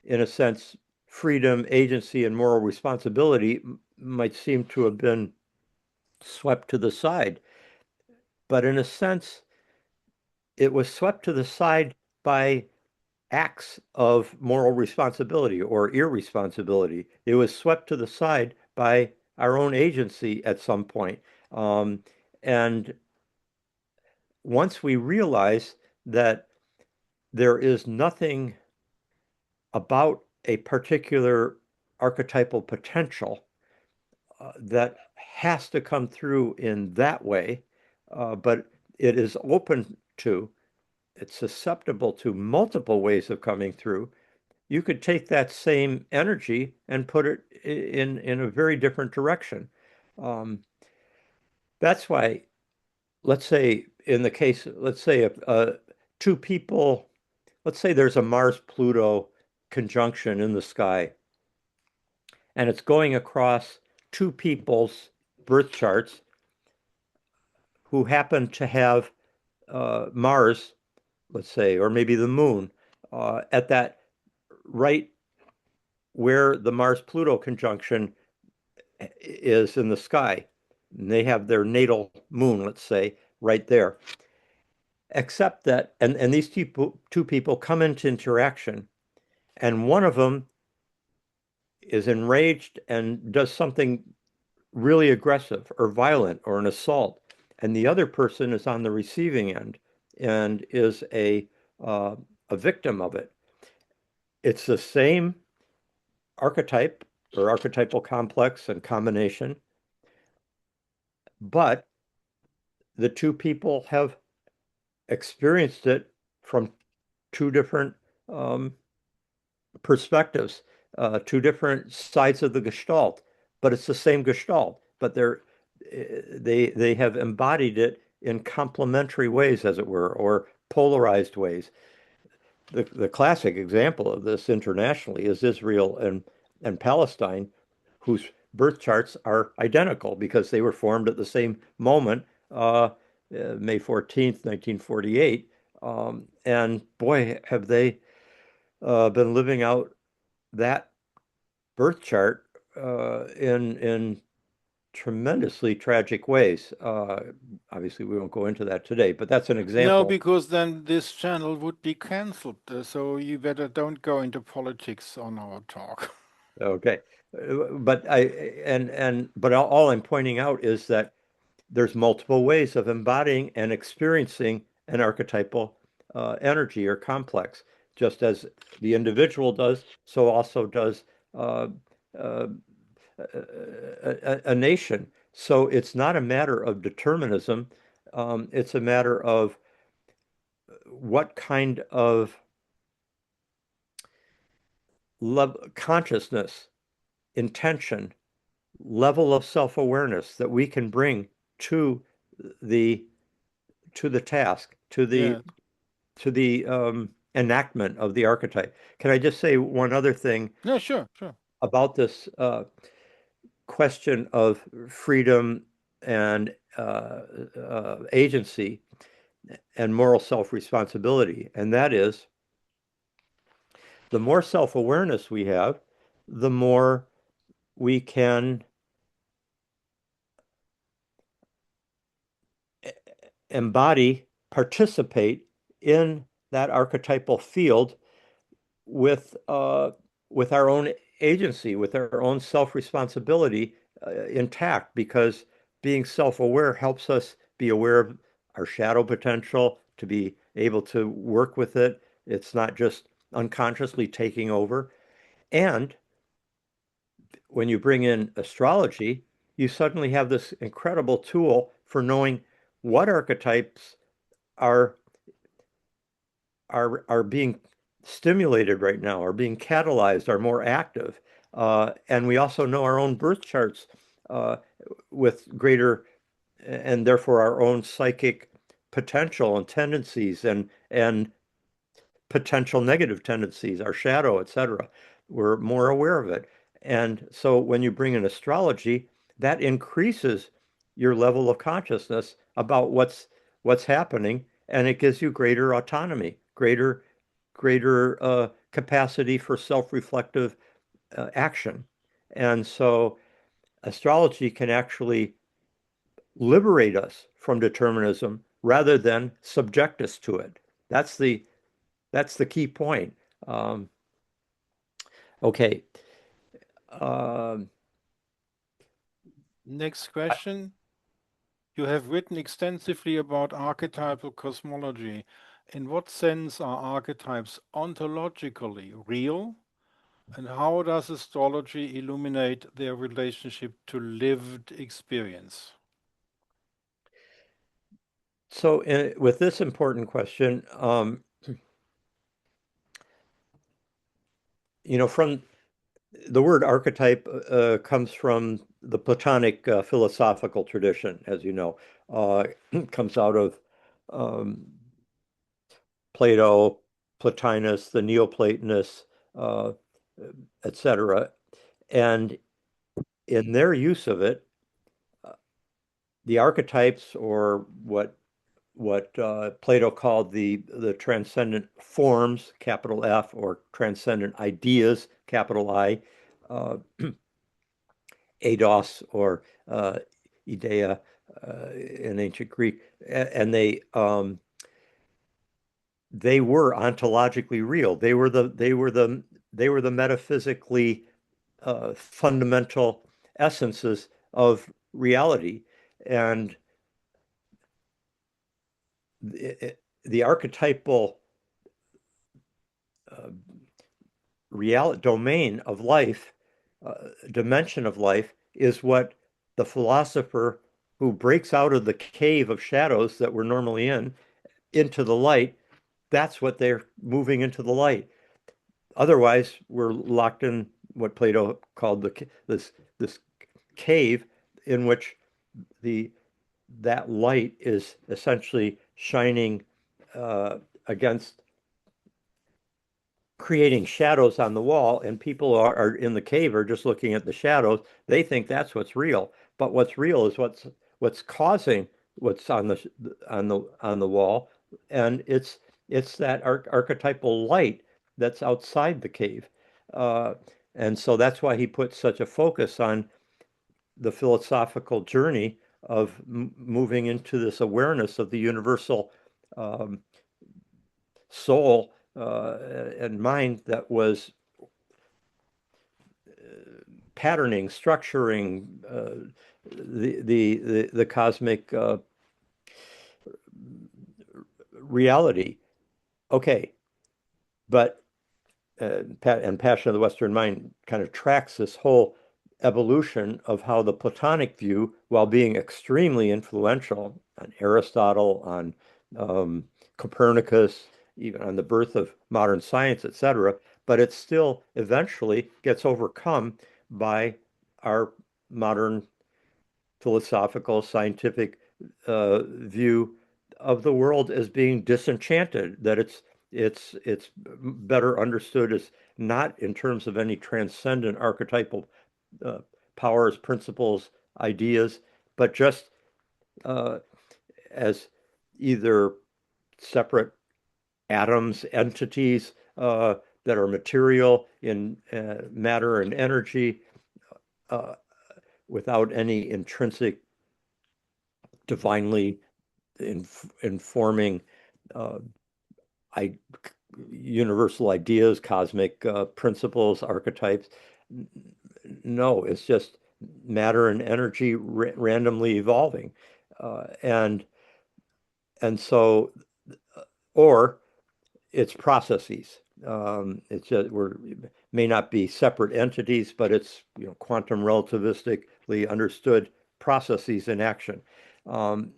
in a sense, freedom, agency, and moral responsibility might seem to have been swept to the side. But in a sense, it was swept to the side by acts of moral responsibility or irresponsibility. It was swept to the side by our own agency at some point. And once we realize that there is nothing about a particular archetypal potential that has to come through in that way, but it is open to, it's susceptible to multiple ways of coming through. You could take that same energy and put it in a very different direction. Um, that's why, let's say in the case, let's say two people, let's say there's a Mars-Pluto conjunction in the sky, and it's going across two people's birth charts who happen to have Mars, let's say, or maybe the moon, at that right where the Mars-Pluto conjunction is in the sky. And they have their natal moon, let's say, right there. Except that, and these two people come into interaction, and one of them is enraged and does something really aggressive or violent or an assault, and the other person is on the receiving end and is a victim of it. It's the same archetype or archetypal complex and combination, but the two people have experienced it from two different um, perspectives, two different sides of the gestalt, but it's the same gestalt, but they have embodied it in complementary ways, as it were, or polarized ways. The classic example of this internationally is Israel and Palestine, whose birth charts are identical because they were formed at the same moment, May 14th, 1948. And boy, have they been living out that birth chart in tremendously tragic ways. Obviously, we won't go into that today, but that's an No, example. because then this channel would be canceled. So you better don't go into politics on our talk. Okay. But but all I'm pointing out is that there's multiple ways of embodying and experiencing an archetypal energy or complex. Just as the individual does, so also does uh, uh, a nation. So it's not a matter of determinism. It's a matter of what kind of love, consciousness, intention, level of self-awareness that we can bring to the the task, Yeah. to the enactment of the archetype. Can I just say one other thing Yeah, sure, sure. about this question of freedom and agency and moral self-responsibility? And that is, the more self-awareness we have, the more we can embody, participate in that archetypal field with with our own agency, with our own self-responsibility intact, because being self-aware helps us be aware of our shadow potential, to be able to work with it. It's not just unconsciously taking over. And when you bring in astrology, you suddenly have this incredible tool for knowing what archetypes are are being stimulated right now, are being catalyzed, are more active. And we also know our own birth charts uh, with greater, and therefore our own psychic potential and tendencies, and potential negative tendencies, our shadow, etc. We're more aware of it. And so when you bring in astrology, that increases your level of consciousness about what's happening, and it gives you greater autonomy, greater capacity for self-reflective action. And so astrology can actually liberate us from determinism rather than subject us to it. That's the that's the key point. Um, okay. Um, Next question. You have written extensively about archetypal cosmology. In what sense are archetypes ontologically real? And how does astrology illuminate their relationship to lived experience? so with this important question, from the word archetype comes from the Platonic philosophical tradition, as you know, comes out of um, Plato, Plotinus, the Neoplatonists, uh, etc. And in their use of it, the archetypes, or what Plato called the transcendent forms, capital F, or transcendent ideas, capital I, uh, eidos, or idea in ancient Greek, and they were ontologically real. They were the metaphysically fundamental essences of reality, and the archetypal uh, real domain of life, dimension of life, is what the philosopher who breaks out of the cave of shadows that we're normally in into the light, that's what they're moving into the light. Otherwise, we're locked in what Plato called this cave, in which the that light is essentially shining against, creating shadows on the wall, and people are in the cave are just looking at the shadows. They think that's what's real, but what's real is what's causing what's on the wall, and it's that archetypal light that's outside the cave. Uh, and so that's why he puts such a focus on the philosophical journey of moving into this awareness of the universal um, soul and mind that was patterning, structuring the cosmic reality. Okay, but and Passion of the Western Mind kind of tracks this whole evolution of how the Platonic view, while being extremely influential on Aristotle, on um, Copernicus, even on the birth of modern science, etc., but it still eventually gets overcome by our modern philosophical, scientific view of the world as being disenchanted, that it's better understood as not in terms of any transcendent archetypal uh, powers, principles, ideas, but just uh, as either separate atoms, entities that are material in matter and energy, uh, without any intrinsic, divinely informing uh, I, universal ideas, cosmic principles, archetypes. No, it's just matter and energy randomly evolving. And so, or it's processes. It's just we're may not be separate entities, but it's quantum relativistically understood processes in action. Um,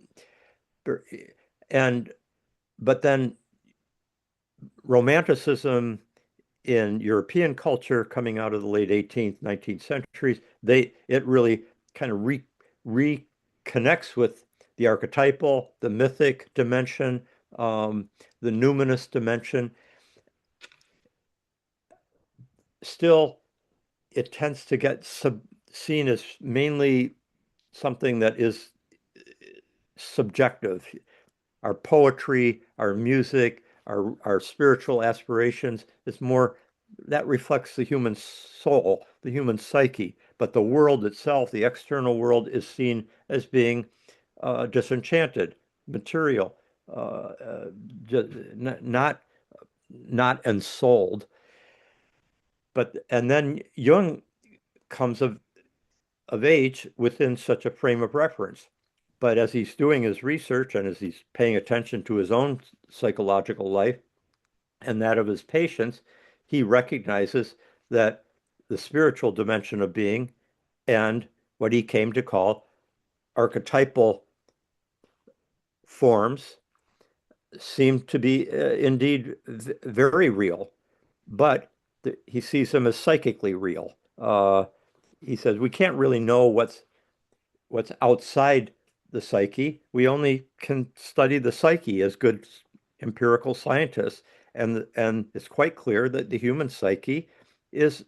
and but then Romanticism in European culture coming out of the late 18th, 19th centuries, it really kind of reconnects with the archetypal, the mythic dimension, um, the numinous dimension. Still, it tends to get seen as mainly something that is subjective. Our poetry, our music, our spiritual aspirations is more that reflects the human soul, the human psyche. But the world itself, the external world, is seen as being disenchanted, material, just not ensouled. And then Jung comes of age within such a frame of reference. But as he's doing his research and as he's paying attention to his own psychological life and that of his patients, he recognizes that the spiritual dimension of being and what he came to call archetypal forms seem to be indeed very real, but he sees them as psychically real. He says we can't really know what's outside the psyche. We only can study the psyche as good empirical scientists. And it's quite clear that the human psyche is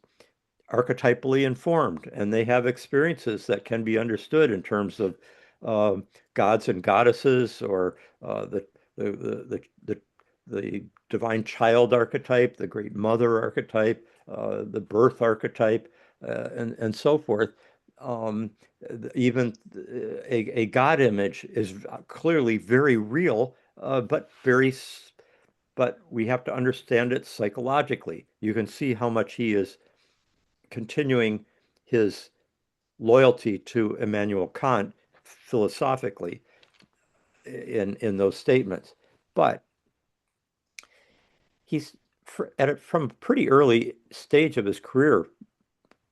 archetypally informed, and they have experiences that can be understood in terms of uh, gods and goddesses, or the divine child archetype, the great mother archetype, the birth archetype, and so forth. Um, Even a God image is clearly very real, but we have to understand it psychologically. You can see how much he is continuing his loyalty to Immanuel Kant philosophically in those statements. But he's from a pretty early stage of his career,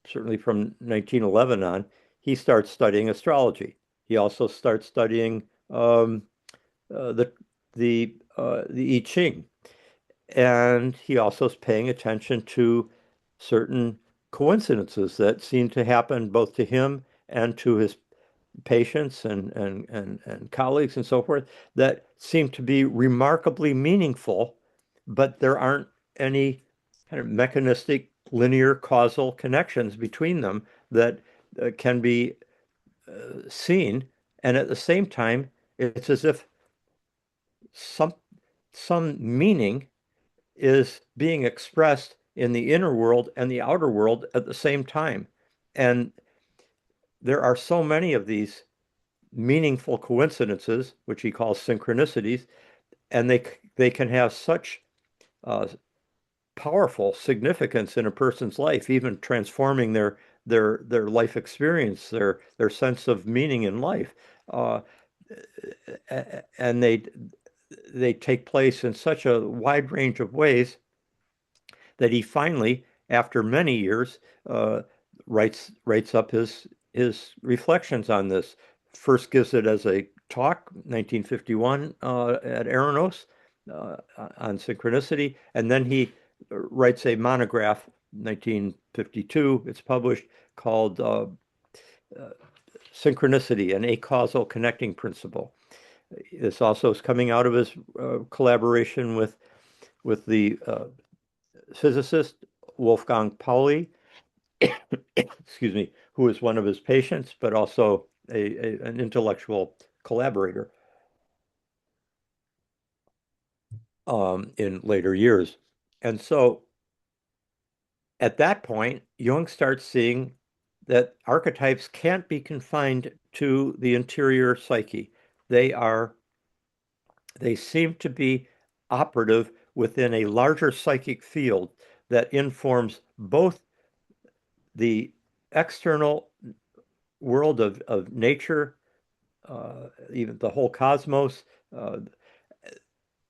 certainly from 1911 on, he starts studying astrology. He also starts studying uh, the the I Ching, and he also is paying attention to certain coincidences that seem to happen both to him and to his patients and colleagues and so forth that seem to be remarkably meaningful, but there aren't any kind of mechanistic linear causal connections between them that can be seen. And at the same time, it's as if some meaning is being expressed in the inner world and the outer world at the same time. And there are so many of these meaningful coincidences, which he calls synchronicities, and they can have such uh, powerful significance in a person's life, even transforming their life experience, their sense of meaning in life, uh, and they take place in such a wide range of ways that he finally, after many years, uh, writes up his reflections on this. First gives it as a talk, 1951, at Aranos, on synchronicity, and then he writes a monograph, 1952. It's published, called uh, Synchronicity, an Acausal Connecting Principle. This also is coming out of his collaboration with the physicist Wolfgang Pauli, excuse me, who was one of his patients, but also an intellectual collaborator in later years. And so at that point, Jung starts seeing that archetypes can't be confined to the interior psyche. They are, they seem to be operative within a larger psychic field that informs both the external world of nature, even the whole cosmos, uh,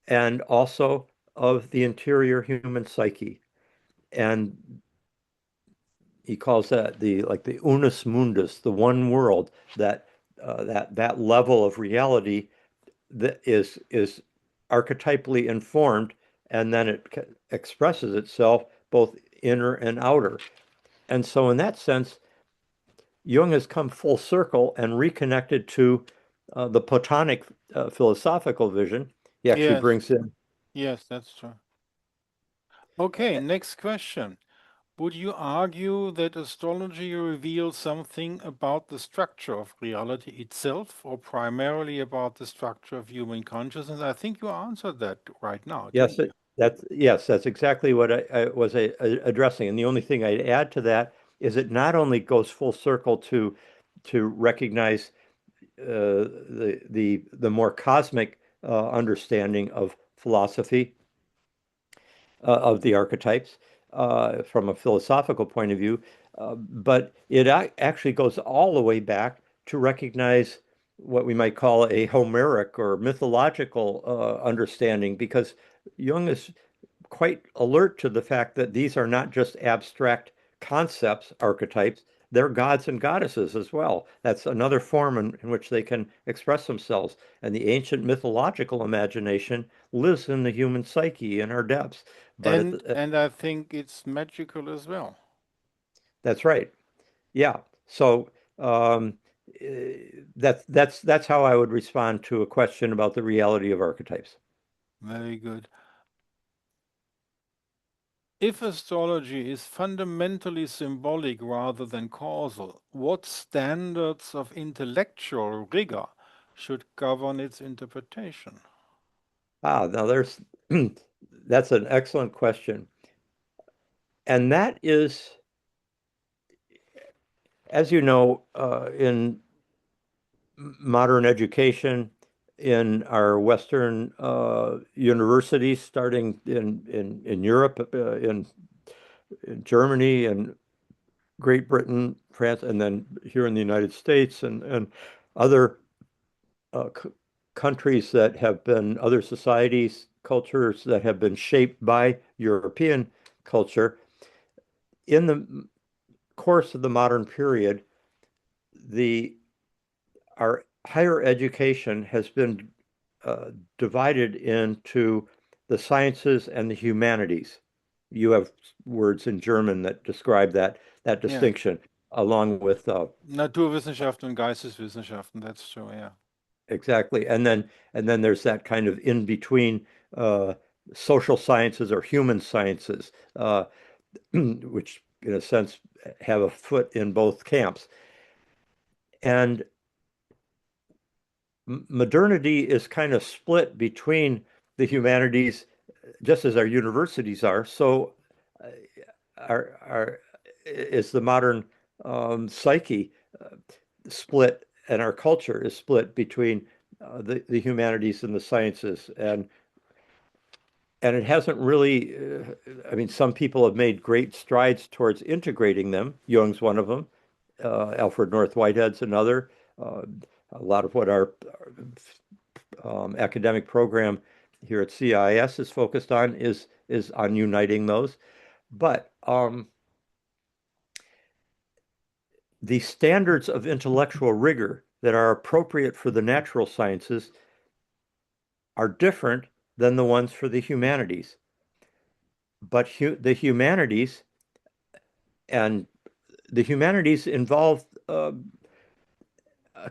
and also of the interior human psyche. And he calls that the like the unus mundus, the one world, that that level of reality that is archetypally informed, and then it expresses itself both inner and outer. And so, in that sense, Jung has come full circle and reconnected to the Platonic philosophical vision. He actually Yes, brings in, yes, that's true. Okay, next question. Would you argue that astrology reveals something about the structure of reality itself, or primarily about the structure of human consciousness? I think you answered that right now, yes, didn't you? that's exactly what I was addressing. And the only thing I'd add to that is it not only goes full circle to recognize the more cosmic understanding of philosophy, of the archetypes, from a philosophical point of view, but it actually goes all the way back to recognize what we might call a Homeric or mythological understanding, because Jung is quite alert to the fact that these are not just abstract concepts, archetypes, they're gods and goddesses as well. That's another form in which they can express themselves. And the ancient mythological imagination lives in the human psyche in our depths. But And I think it's magical as well. that's right. Yeah. So um, that's how I would respond to a question about the reality of archetypes. Very good. If astrology is fundamentally symbolic rather than causal, what standards of intellectual rigor should govern its interpretation? Now there's that's an excellent question. And that is, as you know, in modern education, in our Western universities, starting in Europe, in Germany and Great Britain, France, and then here in the United States and other c countries that have been, other societies, cultures that have been shaped by European culture. In the course of the modern period, the our higher education has been uh, divided into the sciences and the humanities. You have words in German that describe that Yeah, distinction, along with Naturwissenschaften und Geisteswissenschaften, that's true, yeah. exactly, and then there's that kind of in between uh, social sciences or human sciences, which in a sense have a foot in both camps. And modernity is kind of split between the humanities, just as our universities are. So, uh, our is the modern psyche split, and our culture is split between the humanities and the sciences, and it hasn't really. I mean, some people have made great strides towards integrating them. Jung's one of them. Alfred North Whitehead's another. Uh, a lot of what our academic program here at CIIS is focused on is on uniting those. But the standards of intellectual rigor that are appropriate for the natural sciences are different than the ones for the humanities. But the humanities and the humanities involve a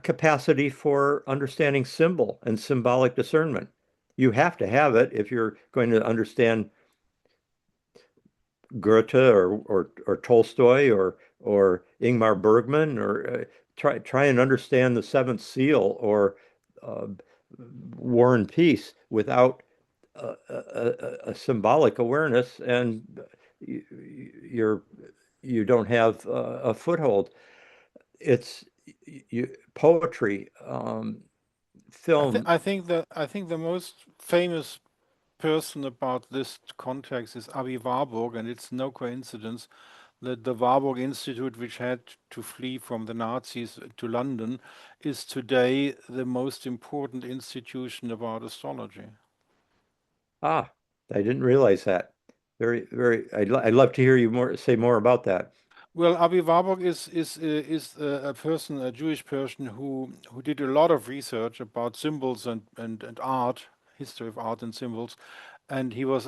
capacity for understanding symbol and symbolic discernment. You have to have it if you're going to understand Goethe or Tolstoy or Ingmar Bergman, or try and understand the Seventh Seal or uh, War and Peace without a symbolic awareness, and you're you don't have a foothold. It's poetry, film. I think the most famous person about this context is Avi Warburg, and it's no coincidence the Warburg Institute, which had to flee from the Nazis to London, is today the most important institution about astrology. Ah, I didn't realize that. I'd love to hear you say more about that. Well, Avi Warburg is a person, a Jewish person who did a lot of research about symbols and art, history of art and symbols, and he was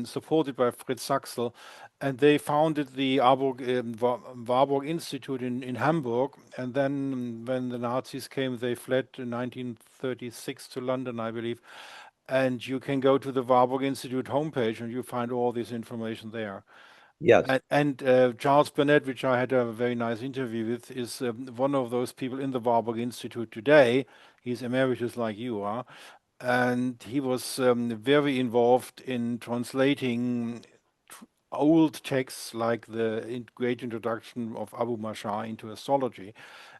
supported by Fritz Saxel, and they founded the Warburg Institute in Hamburg, and then when the Nazis came, they fled in 1936 to London, I believe, and you can go to the Warburg Institute homepage and you find all this information there. Yes. And Charles Burnett, which I had a very nice interview with, is one of those people in the Warburg Institute today. He's emeritus like you are, and he was very involved in translating old texts like the great introduction of Abu Mashar into astrology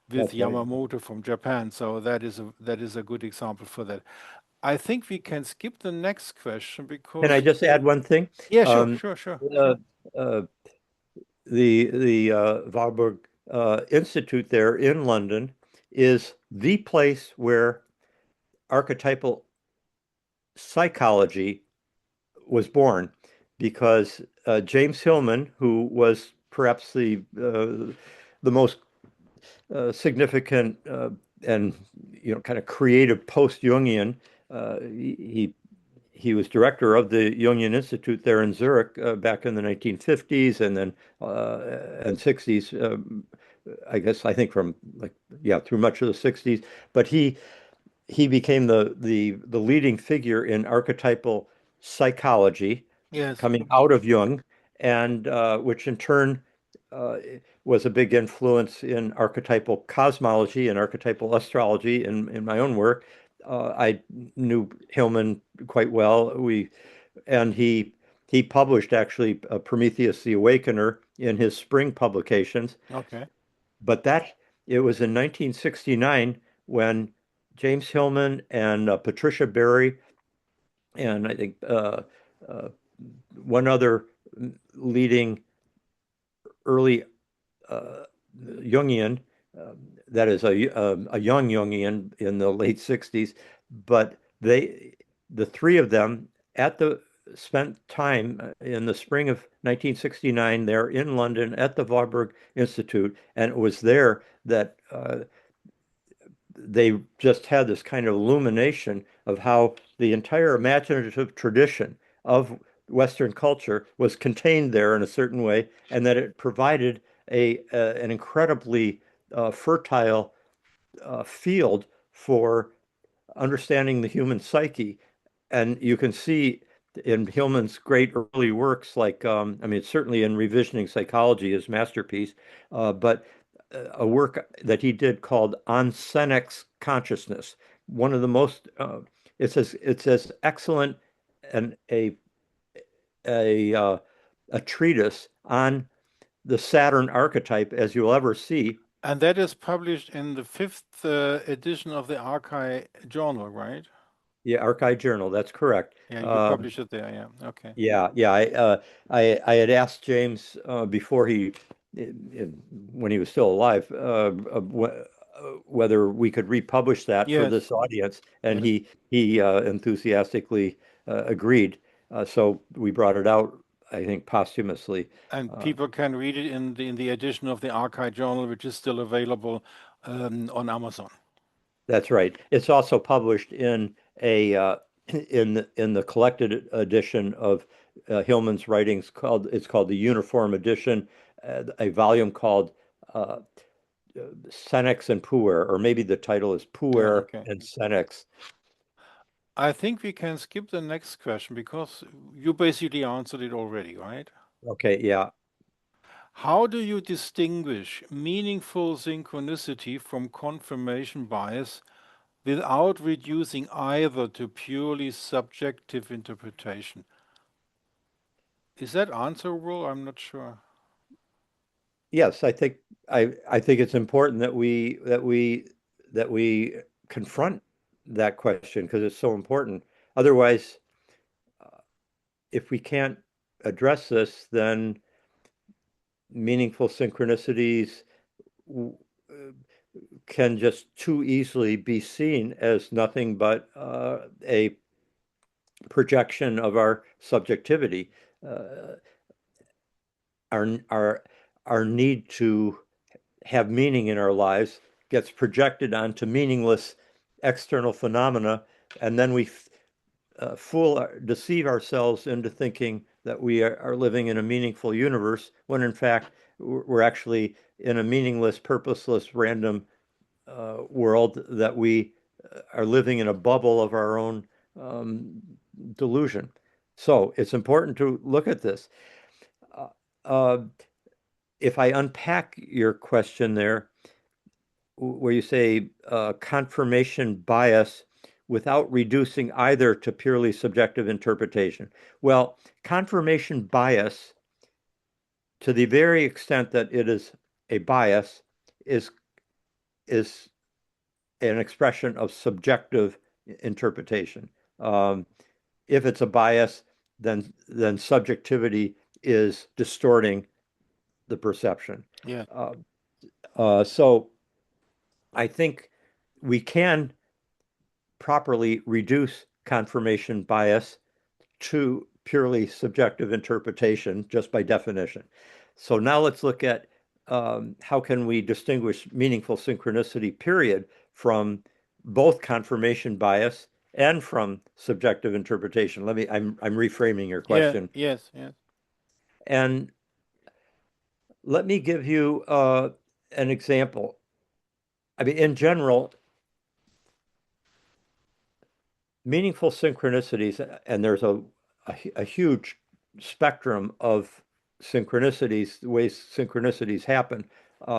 with That's right. Yamamoto from Japan. So that is a good example for that. I think we can skip the next question Can I because just add one thing? yeah, sure, Um, sure, sure, uh, sure. uh, the Warburg Institute there in London is the place where archetypal psychology was born, because James Hillman, who was perhaps the most significant and kind of creative post-Jungian, he was director of the Jungian Institute there in Zurich back in the 1950s and then and 60s. I think from like yeah through much of the 60s, but he became the leading figure in archetypal psychology, Yes. coming out of Jung, and which in turn uh, was a big influence in archetypal cosmology and archetypal astrology in my own work. I knew Hillman quite well. He published actually Prometheus the Awakener in his spring publications, Okay. but that it was in 1969 when James Hillman and Patricia Berry and I think uh, one other leading early uh, Jungian, um, that is a young Jungian in the late 60s, but the three of them at the spent time in the spring of 1969 there in London at the Warburg Institute, and it was there that they just had this kind of illumination of how the entire imaginative tradition of Western culture was contained there in a certain way, and that it provided an incredibly fertile field for understanding the human psyche. And you can see in Hillman's great early works, like, I mean, certainly in Revisioning Psychology, his masterpiece, but a work that he did called On Senex Consciousness. One of the most, it's as excellent and a, uh, a treatise on the Saturn archetype as you'll ever see. And that is published in the fifth edition of the Archive Journal, right? Yeah, Archive Journal, that's correct. Yeah, you publish it there. Yeah. Okay. Yeah. I had asked James before when he was still alive, whether we could republish that for Yes. this audience, and Yes. he enthusiastically agreed. So we brought it out, I think, posthumously. And Uh, people can read it in the edition of the Archive Journal, which is still available on Amazon. That's right. It's also published in a in the collected edition of Hillman's writings called the Uniform Edition, a volume called uh, Senex and Puer, or maybe the title is Yeah. Puer Okay. and Senex. I think we can skip the next question because you basically answered it already, right? Okay, yeah. How do you distinguish meaningful synchronicity from confirmation bias without reducing either to purely subjective interpretation? Is that answerable? I'm not sure. Yes, I think it's important that we confront that question because it's so important. Otherwise, if we can't address this, then meaningful synchronicities can just too easily be seen as nothing but a projection of our subjectivity, uh, our our our need to have meaning in our lives gets projected onto meaningless external phenomena, and then we deceive ourselves into thinking that we are living in a meaningful universe, when in fact we're actually in a meaningless, purposeless, random world that we are living in a bubble of our own um, delusion. So it's important to look at this. Uh, uh, if I unpack your question there, where you say confirmation bias without reducing either to purely subjective interpretation. Well, confirmation bias, to the very extent that it is a bias, is is an expression of subjective interpretation. Um, if it's a bias, then subjectivity is distorting the perception. Yeah. Uh, so I think we can properly reduce confirmation bias to purely subjective interpretation just by definition. So now let's look at how can we distinguish meaningful synchronicity, period, from both confirmation bias and from subjective interpretation. I'm reframing your Yeah. question. Yes. Yes. And let me give you an example. I mean, in general, meaningful synchronicities, and there's a huge spectrum of synchronicities, the ways synchronicities happen,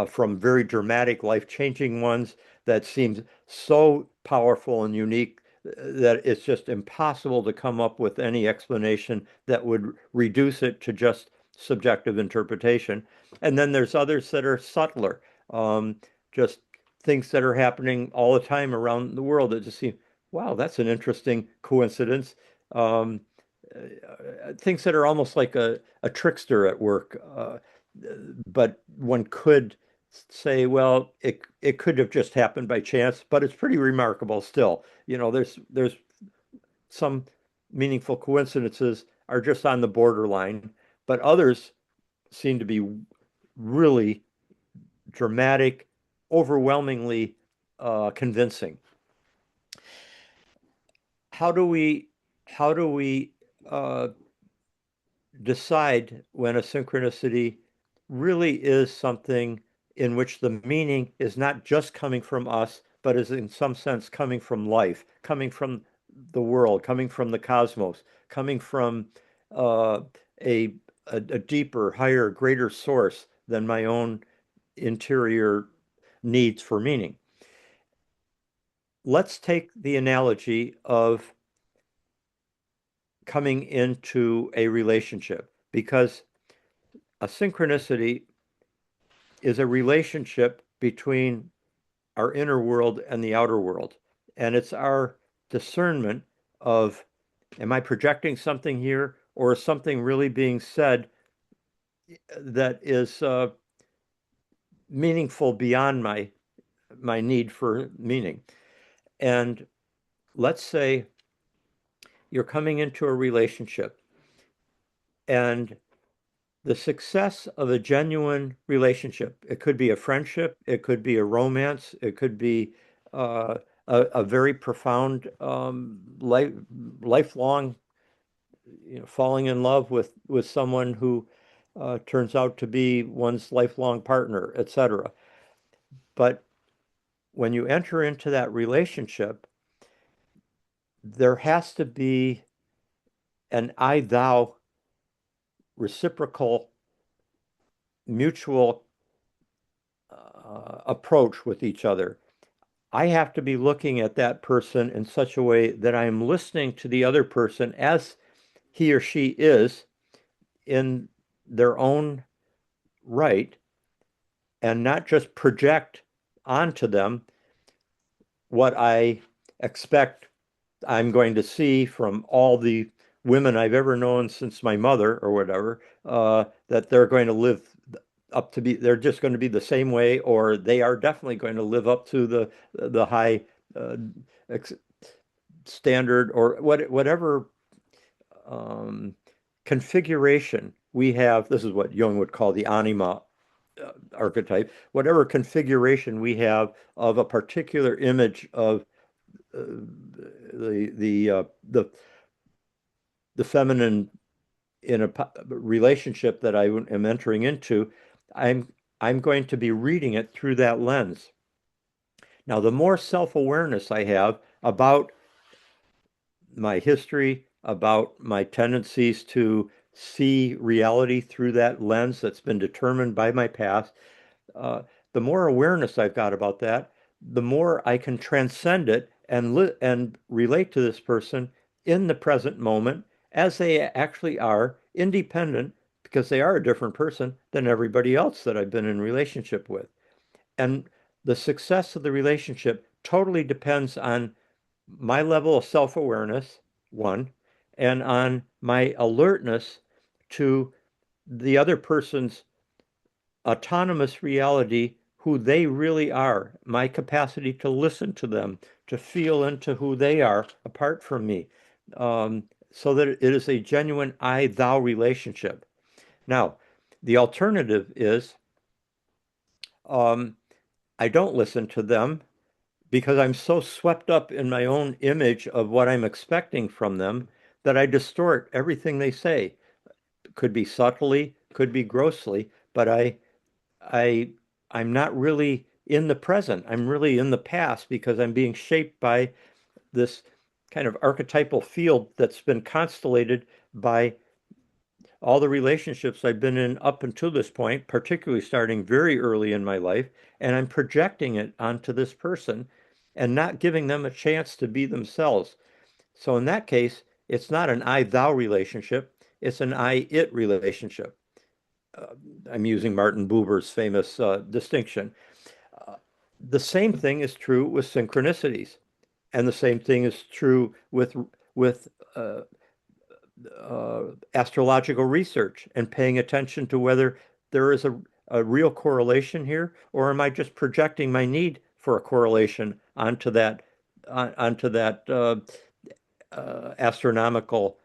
from very dramatic, life-changing ones that seem so powerful and unique that it's just impossible to come up with any explanation that would reduce it to just subjective interpretation. And then there's others that are subtler, um, just things that are happening all the time around the world that just seem, wow, that's an interesting coincidence. Um, Things that are almost like a trickster at work. But one could say, well, it could have just happened by chance, but it's pretty remarkable still. You know, there's some meaningful coincidences are just on the borderline, but others seem to be really dramatic, overwhelmingly convincing. How do we how do we uh, decide when a synchronicity really is something in which the meaning is not just coming from us, but is in some sense coming from life, coming from the world, coming from the cosmos, coming from uh, a, a deeper, higher, greater source than my own interior needs for meaning. Let's take the analogy of coming into a relationship, because a synchronicity is a relationship between our inner world and the outer world. And it's our discernment of, am I projecting something here, or is something really being said that is meaningful beyond my need for meaning? And let's say you're coming into a relationship, and the success of a genuine relationship, it could be a friendship, it could be a romance, it could be a very profound lifelong, falling in love with someone who turns out to be one's lifelong partner, etc. But when you enter into that relationship, there has to be an I-thou reciprocal, mutual approach with each other. I have to be looking at that person in such a way that I am listening to the other person as he or she is in their own right, and not just project onto them what I expect I'm going to see from all the women I've ever known since my mother or whatever, that they're going to live up to be, they're just going to be the same way, or they are definitely going to live up to the high uh, ex standard, or whatever um, configuration we have. This is what Jung would call the anima archetype. Whatever configuration we have of a particular image of the feminine in a relationship that I am entering into, I'm I'm going to be reading it through that lens. Now, the more self-awareness I have about my history, about my tendencies to see reality through that lens that's been determined by my past, uh, the more awareness I've got about that, the more I can transcend it and relate to this person in the present moment as they actually are, independent, because they are a different person than everybody else that I've been in relationship with. And the success of the relationship totally depends on my level of self-awareness, one, and on my alertness to the other person's autonomous reality, who they really are, my capacity to listen to them, to feel into who they are apart from me, so that it is a genuine I-thou relationship. Now, the alternative is um, I don't listen to them because I'm so swept up in my own image of what I'm expecting from them that I distort everything they say. Could be subtly, could be grossly, but I I'm not really in the present. I'm really in the past because I'm being shaped by this kind of archetypal field that's been constellated by all the relationships I've been in up until this point, particularly starting very early in my life, and I'm projecting it onto this person and not giving them a chance to be themselves. So in that case, it's not an I-thou relationship, it's an I-it relationship. Uh, I'm using Martin Buber's famous distinction. Uh, the same thing is true with synchronicities, and the same thing is true with astrological research and paying attention to whether there is a real correlation here, or am I just projecting my need for a correlation onto that astronomical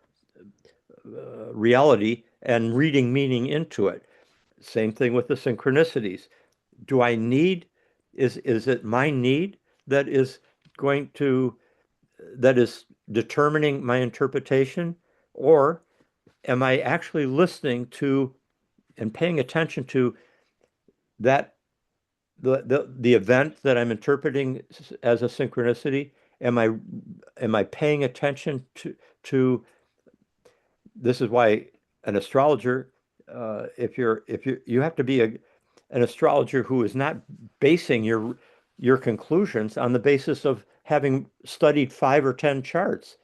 reality and reading meaning into it. Same thing with the synchronicities. Do I need, is it my need that is going to, that is determining my interpretation? Or am I actually listening to and paying attention to that, the event that I'm interpreting as a synchronicity? Am I paying attention to this is why an astrologer, if you have to be an astrologer who is not basing your conclusions on the basis of having studied 5 or 10 charts.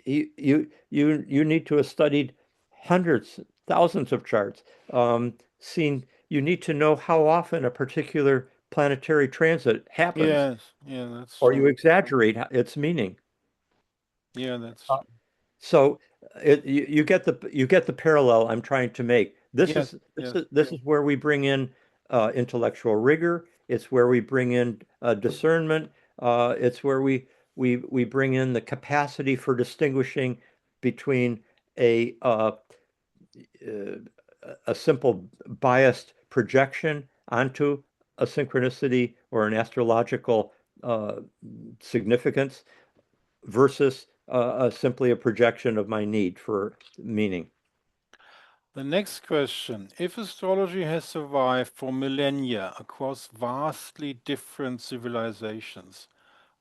You need to have studied hundreds, thousands of charts. Seen, you need to know how often a particular planetary transit happens, Yes, yeah, that's or you true. exaggerate its meaning. Yeah, that's Uh, true. So you get the parallel I'm trying to make. Yes, yes. This is where we bring in intellectual rigor. It's where we bring in discernment. It's where we bring in the capacity for distinguishing between a uh, a simple biased projection onto a synchronicity or an astrological uh, significance versus simply a projection of my need for meaning. The next question. If astrology has survived for millennia across vastly different civilizations,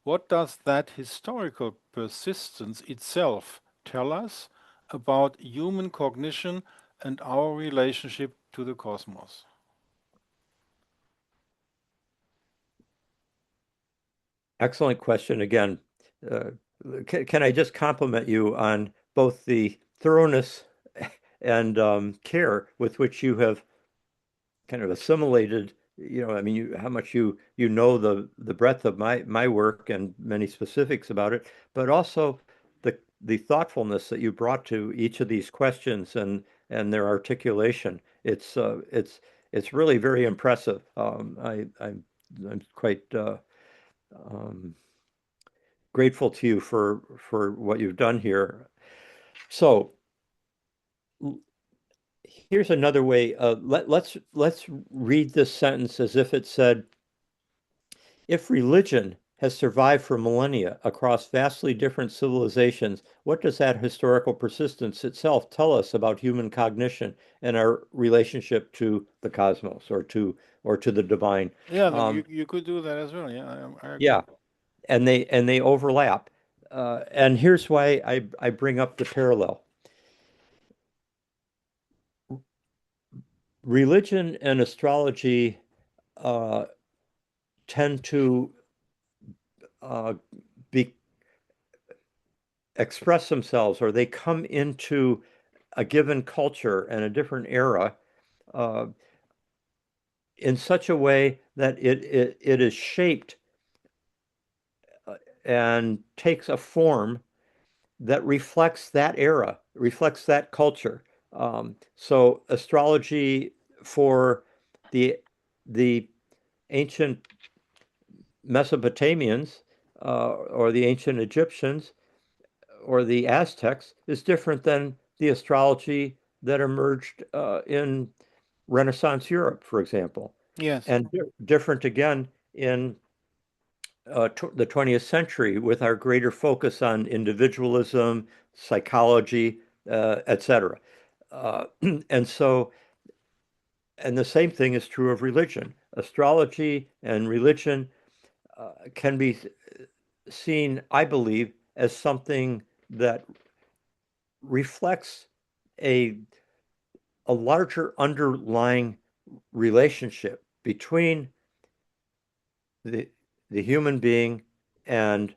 what does that historical persistence itself tell us about human cognition and our relationship to the cosmos? Excellent question again. Uh, can I just compliment you on both the thoroughness and care with which you have kind of assimilated, I mean, how much you know the breadth of my work and many specifics about it, but also the thoughtfulness that you brought to each of these questions and their articulation. it's really very impressive. I'm quite um, grateful to you for what you've done here. So here's another way. Let's read this sentence as if it said, if religion has survived for millennia across vastly different civilizations, what does that historical persistence itself tell us about human cognition and our relationship to the cosmos or to the divine? Yeah, Um, you could do that as well. Yeah, I agree. yeah, and they overlap. And here's why I bring up the parallel. Religion and astrology uh, tend to uh, be express themselves, or they come into a given culture and a different era uh, in such a way that it is shaped and takes a form that reflects that era, reflects that culture. So astrology for the the ancient Mesopotamians or the ancient Egyptians or the Aztecs is different than the astrology that emerged in Renaissance Europe, for example, Yes. and different again in the 20th century with our greater focus on individualism, psychology, etc. Uh, and so, and the same thing is true of religion. Astrology and religion can be seen, I believe, as something that reflects a a larger underlying relationship between the the human being and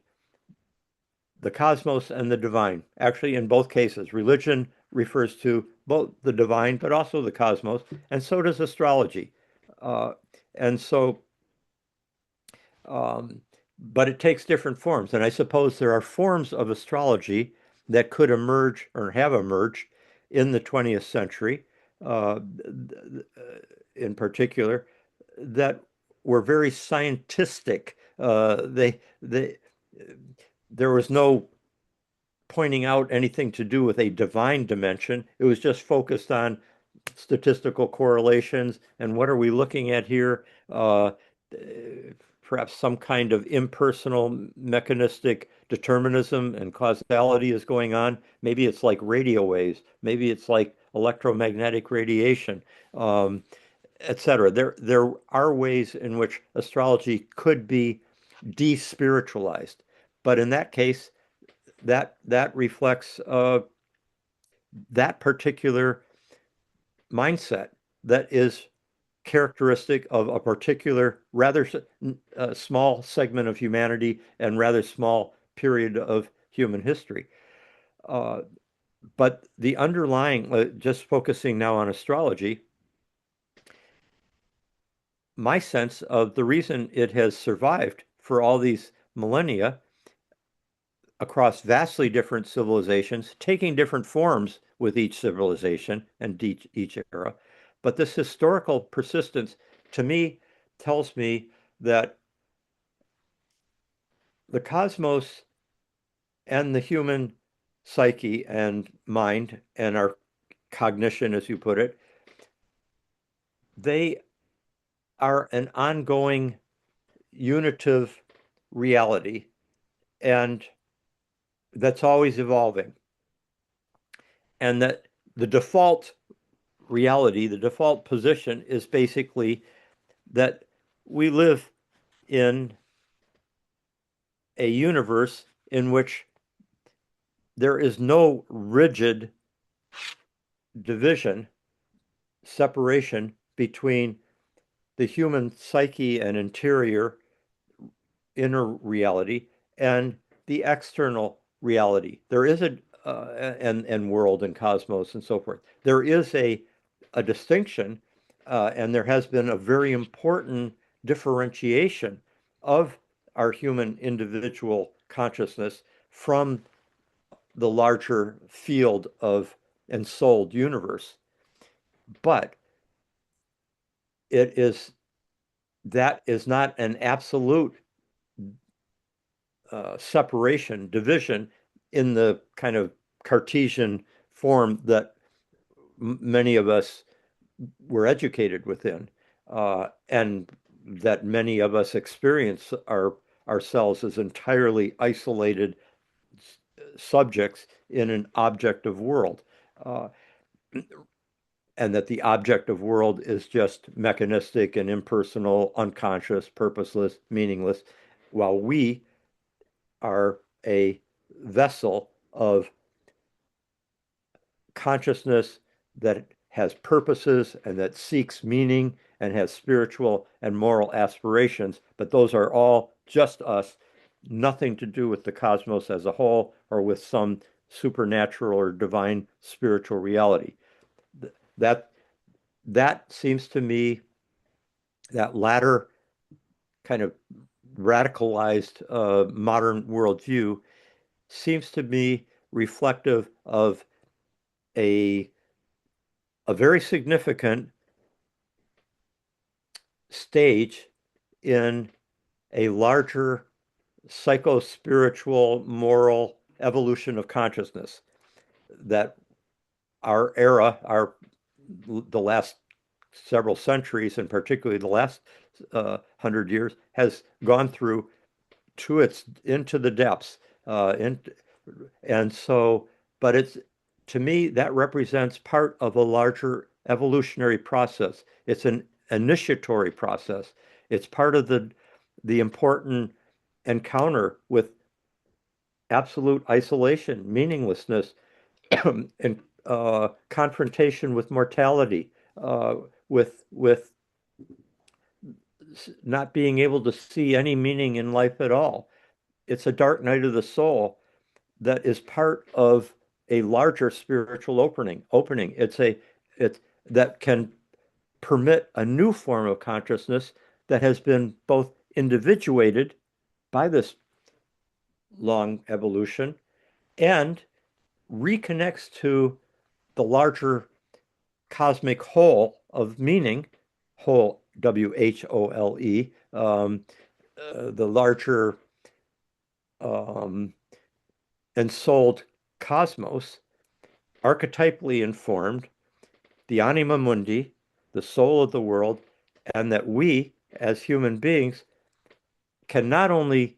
the cosmos and the divine. Actually, in both cases, religion refers to both the divine but also the cosmos, and so does astrology. Uh, and so, um, but it takes different forms. And I suppose there are forms of astrology that could emerge or have emerged in the 20th century, uh, in particular, that were very scientistic. There was no pointing out anything to do with a divine dimension. It was just focused on statistical correlations and what are we looking at here? Perhaps some kind of impersonal mechanistic determinism and causality is going on. Maybe it's like radio waves. Maybe it's like electromagnetic radiation, etc. There are ways in which astrology could be despiritualized, but in that case, that reflects that particular mindset that is characteristic of a particular rather small segment of humanity and rather small period of human history. Uh, but the underlying, just focusing now on astrology, my sense of the reason it has survived for all these millennia across vastly different civilizations, taking different forms with each civilization and each era. But this historical persistence, to me, tells me that the cosmos and the human psyche and mind and our cognition, as you put it, they are an ongoing unitive reality, and that's always evolving. And that the default reality, the default position is basically that we live in a universe in which there is no rigid division, separation between the human psyche and interior inner reality and the external reality. There is and world and cosmos and so forth. There is a distinction, and there has been a very important differentiation of our human individual consciousness from the larger field of ensouled universe. But it is that is not an absolute separation, division in the kind of Cartesian form that many of us were educated within, and that many of us experience ourselves as entirely isolated subjects in an objective world. Uh, and that the objective world is just mechanistic and impersonal, unconscious, purposeless, meaningless, while we are a vessel of consciousness that has purposes and that seeks meaning and has spiritual and moral aspirations, but those are all just us, nothing to do with the cosmos as a whole or with some supernatural or divine spiritual reality. That that seems to me, that latter kind of radicalized modern worldview seems to me reflective of a a very significant stage in a larger psycho-spiritual, moral evolution of consciousness that our era, the last several centuries, and particularly the last 100 years, has gone through to its into the depths. In, and so, but it's to me that represents part of a larger evolutionary process. It's an initiatory process. It's part of the important encounter with absolute isolation, meaninglessness, and confrontation with mortality, with not being able to see any meaning in life at all. It's a dark night of the soul that is part of a larger spiritual opening. It's that can permit a new form of consciousness that has been both individuated by this long evolution and reconnects to the larger cosmic whole of meaning, whole, WHOLE, the larger um, ensouled cosmos, archetypally informed, the anima mundi, the soul of the world, and that we, as human beings, can not only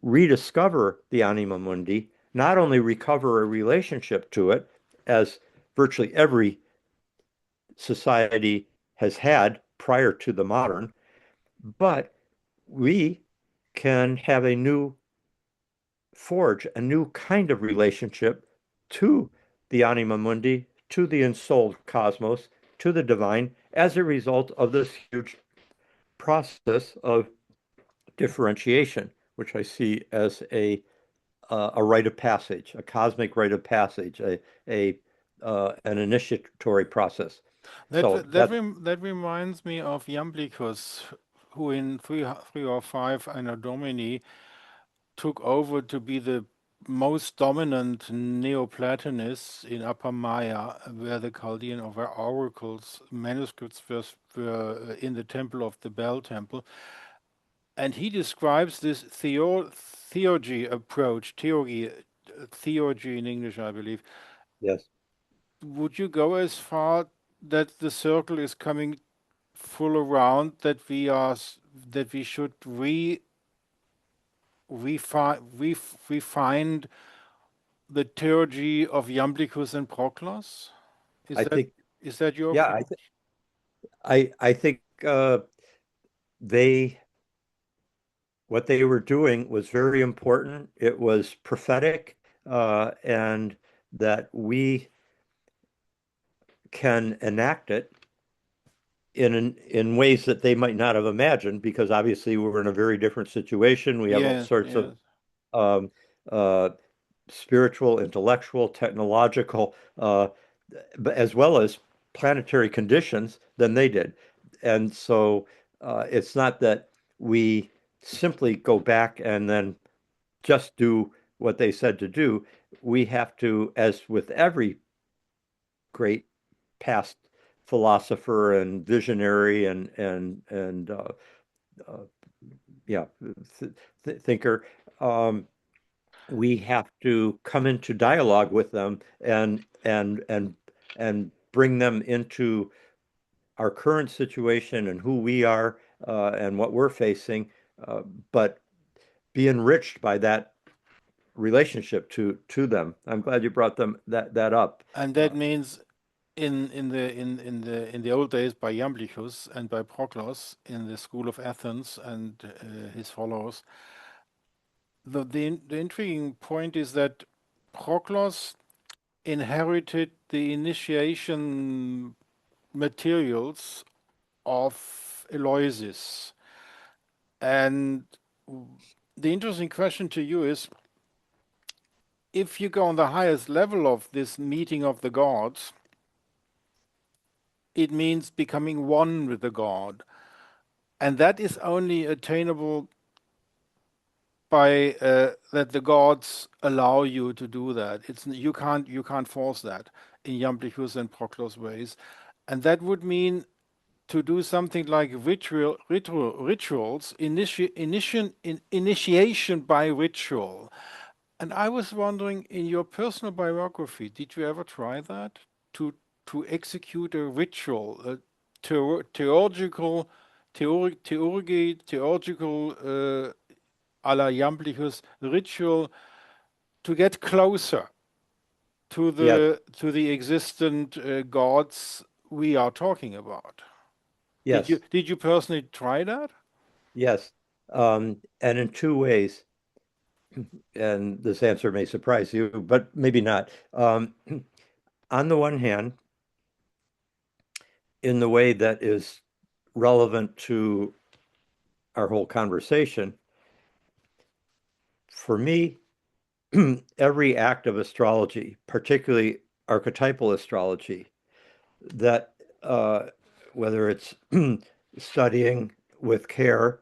rediscover the anima mundi, not only recover a relationship to it, as virtually every society has had prior to the modern, but we can have a new forge, a new kind of relationship to the anima mundi, to the ensouled cosmos, to the divine, as a result of this huge process of differentiation, which I see as a rite of passage, a cosmic rite of passage, a an initiatory process. So that That reminds me of Iamblichus, who in three or five Anno Domini took over to be the most dominant Neoplatonist in Upper Maya, where the Chaldean or where oracles manuscripts were in the temple of the Bell Temple, and he describes this theurgy approach, theurgy in English, I believe. yes, Would you go as far that the circle is coming full around, that that we should refine the theurgy of Iamblichus and Proclus? Is I that think is that your yeah, approach? I think they what they were doing was very important. It was prophetic, and that we can enact it in ways that they might not have imagined, because obviously we're in a very different situation. We have all Yes, sorts of yes. um, uh, spiritual, intellectual, technological, but as well as planetary conditions than they did. And so it's not that we simply go back and then just do what they said to do. We have to, as with every great past philosopher and visionary and uh, yeah, thinker. Um, we have to come into dialogue with them and bring them into our current situation and who we are and what we're facing, uh, but be enriched by that relationship to them. I'm glad you brought them that up. And Uh, that means in the old days by Iamblichus and by Proclus in the school of Athens and his followers, the intriguing point is that Proclus inherited the initiation materials of Eleusis. And the interesting question to you is, if you go on the highest level of this meeting of the gods, it means becoming one with the god. And that is only attainable by that the gods allow you to do that. It's you can't force that in Iamblichus and Proclus ways. And that would mean to do something like rituals, initiation by ritual. And I was wondering, in your personal biography, did you ever try that? To to execute a ritual, a theological, theological, a la Jamblichus ritual to get closer yes, to the existent gods we are talking about. yes, Did you personally try that? yes. And in two ways, and this answer may surprise you, but maybe not. On the one hand, in the way that is relevant to our whole conversation, for me, every act of astrology, particularly archetypal astrology, that whether it's studying with care,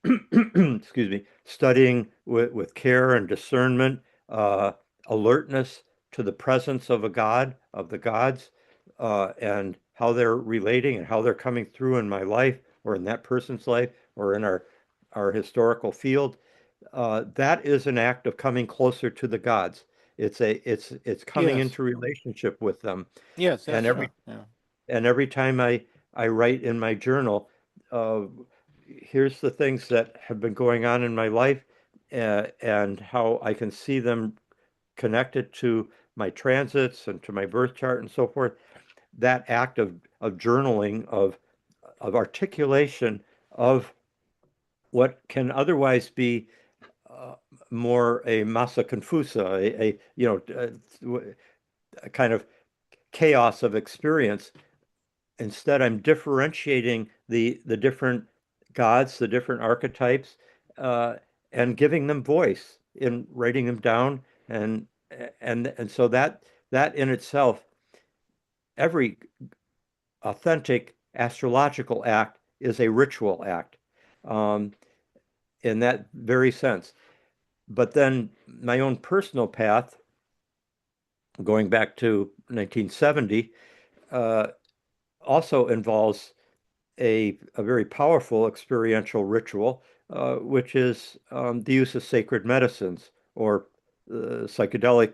excuse me, studying with care and discernment, uh, alertness to the presence of a god, of the gods, and how they're relating and how they're coming through in my life or in that person's life or in our historical field. That is an act of coming closer to the gods. It's coming Yes. into relationship with them. Yes, that's And true. Yeah. every time I write in my journal, uh, here's the things that have been going on in my life, and how I can see them connected to my transits and to my birth chart and so forth. That act of journaling, of articulation of what can otherwise be uh, more a massa confusa, a kind of chaos of experience. Instead, I'm differentiating the different gods, the different archetypes, uh, and giving them voice in writing them down. And and so that in itself, every authentic astrological act is a ritual act, um, in that very sense. But then my own personal path, going back to 1970, uh, also involves a very powerful experiential ritual, which is the use of sacred medicines or psychedelic,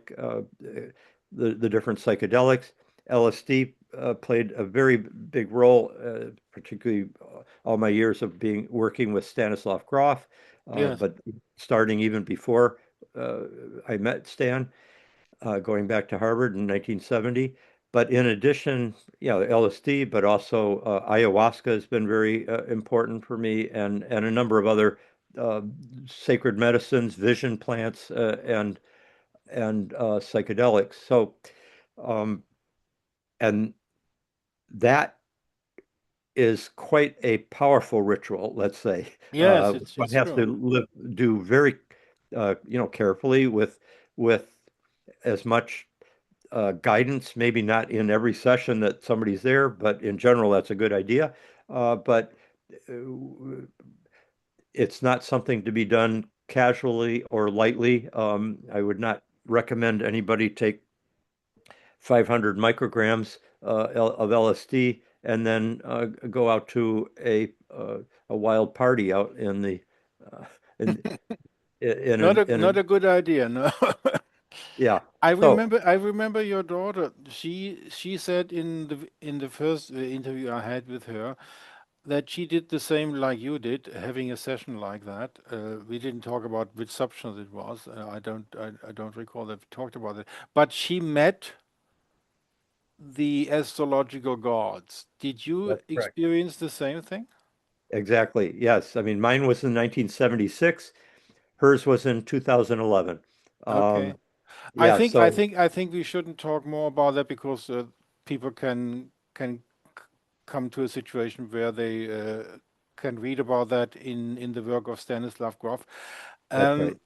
the different psychedelics. LSD played a very big role, particularly all my years of being working with Stanislav Grof, Yes. but starting even before uh, I met Stan, going back to Harvard in 1970. But in addition, LSD, but also ayahuasca has been very important for me, and a number of other uh, sacred medicines, vision plants, and psychedelics. So, um, and that is quite a powerful ritual, let's say. Yes, One it's has to true. do very, carefully with as much guidance, maybe not in every session that somebody's there, but in general, that's a good idea. But uh, it's not something to be done casually or lightly. I would not recommend anybody take 500 micrograms of LSD and then go out to a wild party out in the uh, in Not a good idea, no. yeah. I So remember I remember your daughter. She said in the first interview I had with her that she did the same like you did, having a session like that. We didn't talk about which substance it was. I don't recall that we talked about it. But she met the astrological gods. Did you that's correct. experience the same thing? Exactly. Yes. I mean, mine was in 1976. Hers was in 2011. Okay. Um, yeah. So I think we shouldn't talk more about that because people can come to a situation where they can read about that in the work of Stanislav Grof. that's Um, right.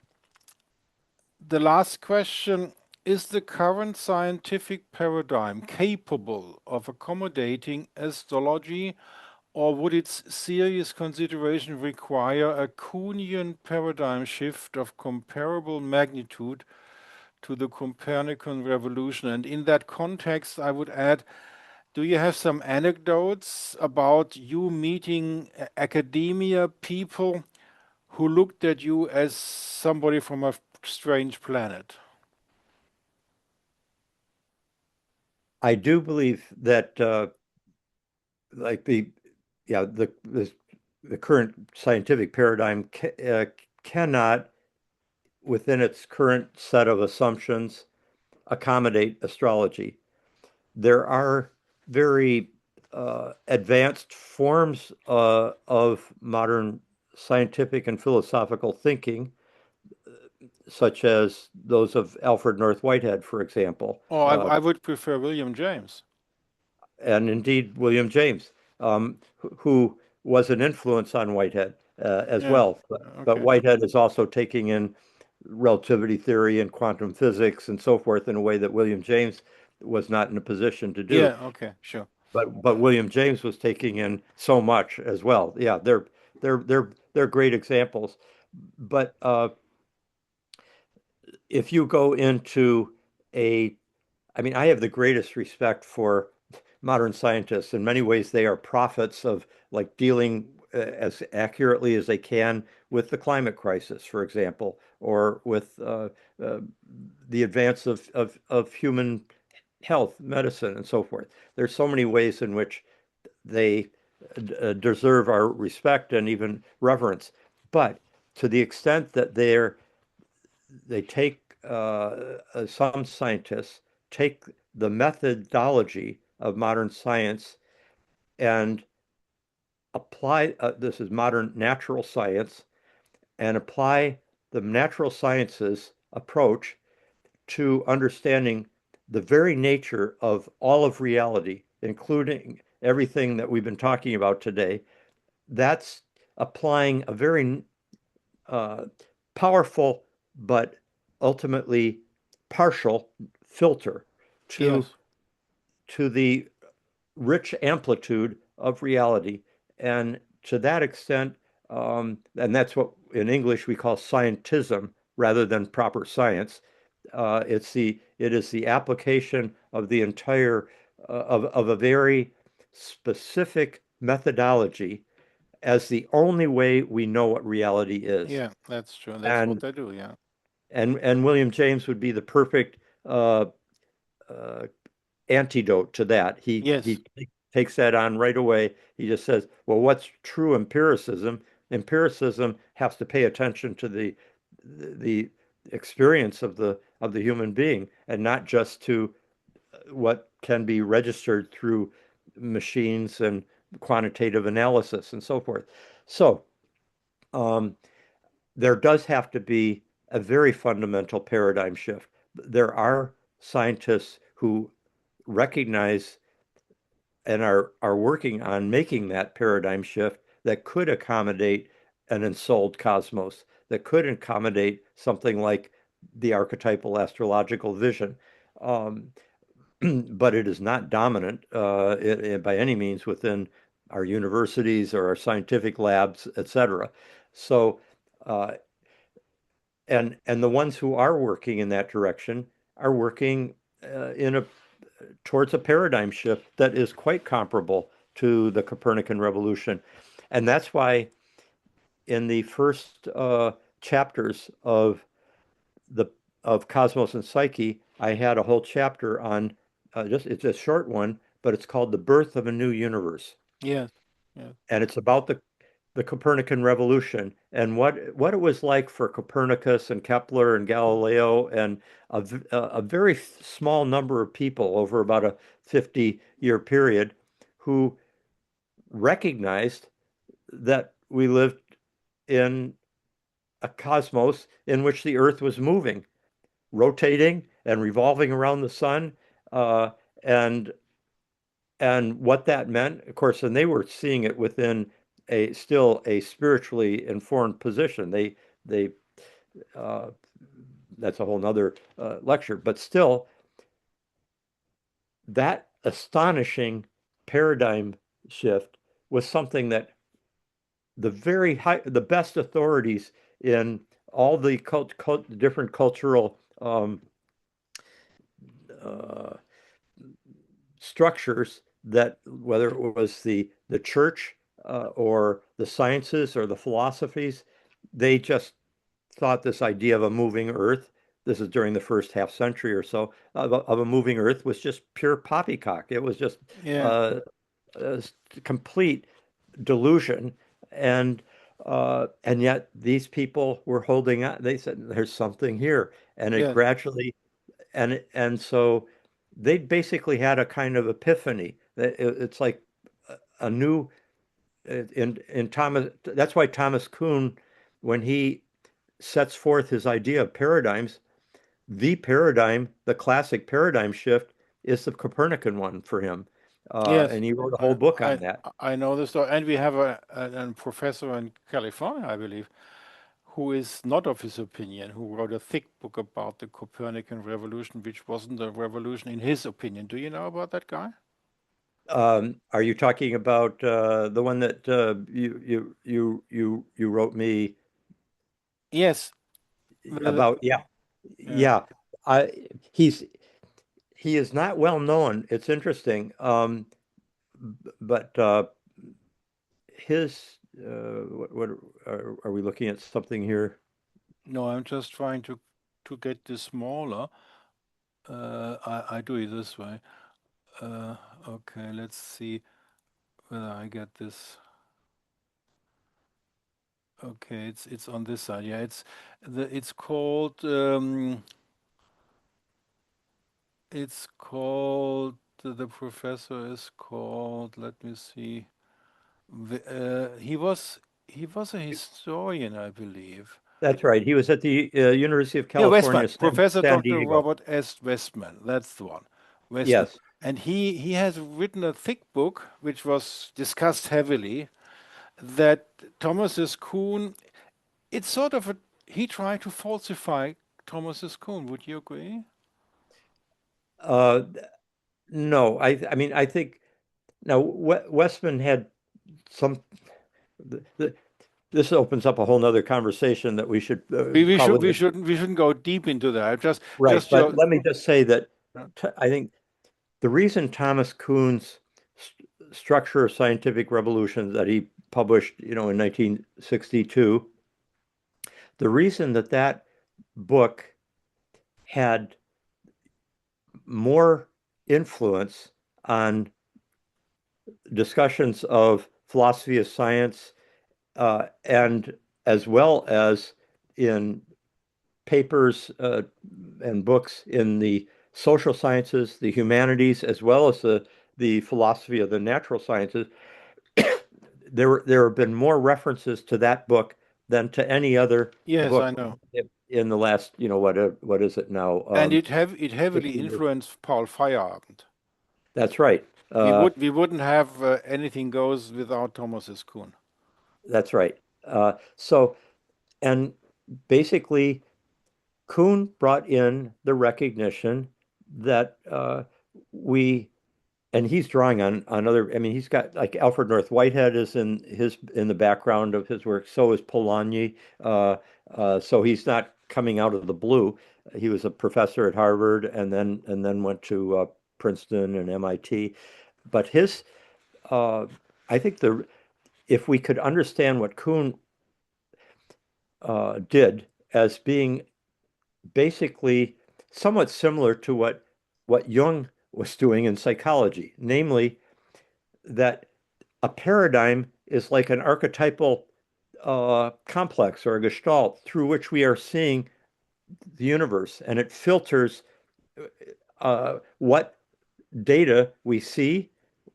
the last question, is the current scientific paradigm capable of accommodating astrology, or would its serious consideration require a Kuhnian paradigm shift of comparable magnitude to the Copernican revolution? And in that context, I would add, do you have some anecdotes about you meeting academia people who looked at you as somebody from a strange planet? I do believe that like yeah the current scientific paradigm cannot within its current set of assumptions accommodate astrology. There are very advanced forms of modern scientific and philosophical thinking, such as those of Alfred North Whitehead, for example, Or I would prefer William James. and indeed William James, who was an influence on Whitehead as Yeah. well. But Okay. Whitehead is also taking in relativity theory and quantum physics and so forth in a way that William James was not in a position to do. Yeah. Okay. Sure. But William James was taking in so much as well. Yeah, they're great examples. But if you go into a I mean, I have the greatest respect for modern scientists. In many ways, they are prophets of like dealing as accurately as they can with the climate crisis, for example, or with uh, the advance of human health, medicine, and so forth. There's so many ways in which they deserve our respect and even reverence. But to the extent that they take some scientists take the methodology of modern science and apply this is modern natural science and apply the natural sciences approach to understanding the very nature of all of reality, including everything that we've been talking about today. That's applying a very uh, powerful but ultimately partial filter to Yes. the rich amplitude of reality. And to that extent, and that's what in English we call scientism rather than proper science. It is the application of the entire of a very specific methodology as the only way we know what reality is. Yeah. That's true. That's what And they do. Yeah. William James would be the perfect uh, uh, antidote to that. Yes. He takes that on right away. He just says, "Well, what's true empiricism? Empiricism has to pay attention to the experience of the human being, and not just to what can be registered through machines and quantitative analysis and so forth." So um, there does have to be a very fundamental paradigm shift. There are scientists who recognize and are working on making that paradigm shift that could accommodate an ensouled cosmos, that could accommodate something like the archetypal astrological vision. Um, but it is not dominant by any means within our universities or our scientific labs, etc. So, uh, and the ones who are working in that direction are working in a towards a paradigm shift that is quite comparable to the Copernican revolution. And that's why in the first chapters the of Cosmos and Psyche, I had a whole chapter on just it's a short one, but it's called The Birth of a New Universe. Yes. Yes. And it's about the Copernican revolution and what it was like for Copernicus and Kepler and Galileo and a very small number of people over about a 50-year period who recognized that we lived in a cosmos in which the Earth was moving, rotating and revolving around the sun, uh, and what that meant, of course, and they were seeing it within a still a spiritually informed position. They uh, that's a whole nother lecture, but still that astonishing paradigm shift was something that the best authorities in all the different cultural uh, structures that whether it was the church or the sciences or the philosophies, they just thought this idea of a moving earth, this is during the first half century or so, of a moving earth was just pure poppycock. It was just Yeah. uh, a complete delusion. And yet these people were holding on. They said, there's something here. And it Yes. gradually and so they basically had a kind of epiphany. It's like a new in Thomas. That's why Thomas Kuhn, when he sets forth his idea of paradigms, the classic paradigm shift, is the Copernican one for him, Yes. and he wrote a whole I book on I that. I know the story, and we have a professor in California, I believe, who is not of his opinion, who wrote a thick book about the Copernican revolution, which wasn't a revolution in his opinion. Do you know about that guy? Are you talking about the one that you wrote me Yes. The, about? Yeah, yeah. yeah. I he's he is not well known. It's interesting, but his what are we looking at something here? No, I'm just trying to get this smaller. I do it this way. Uh, okay, let's see whether I get this. Okay, it's on this side. Yeah, it's called the professor is called, let me see. He was a historian, I believe. That's right. He was at the University of Yeah, Westman, California, Professor San Dr. Diego. Robert S. Westman. That's the one, Westman. Yes. And he has written a thick book which was discussed heavily. That Thomas's Kuhn, it's sort of a he tried to falsify Thomas's Kuhn. Would you agree? Uh, no, I mean, I think now Westman had some. The, the, this opens up a whole nother conversation that we should probably We shouldn't go deep into that. right. Just But your let me just say that uh, I think the reason Thomas Kuhn's Structure of Scientific Revolution that he published, in 1962, the reason that that book had more influence on discussions of philosophy of science, and as well as in papers and books in the social sciences, the humanities, as well as the philosophy of the natural sciences, there have been more references to that book than to any other yes, I book know. in the last, what is it now? And it heavily 50 years. influenced Paul Feyerabend. That's right. We wouldn't have anything goes without Thomas's Kuhn. That's right. So, and basically, Kuhn brought in the recognition that we, and he's drawing on other. I mean, he's got like Alfred North Whitehead is in the background of his work. So is Polanyi. So he's not coming out of the blue. He was a professor at Harvard, and then went to Princeton and MIT. But uh, I think if we could understand what Kuhn did as being basically somewhat similar to what Jung was doing in psychology, namely that a paradigm is like an archetypal complex or a gestalt through which we are seeing the universe, and it filters what data we see,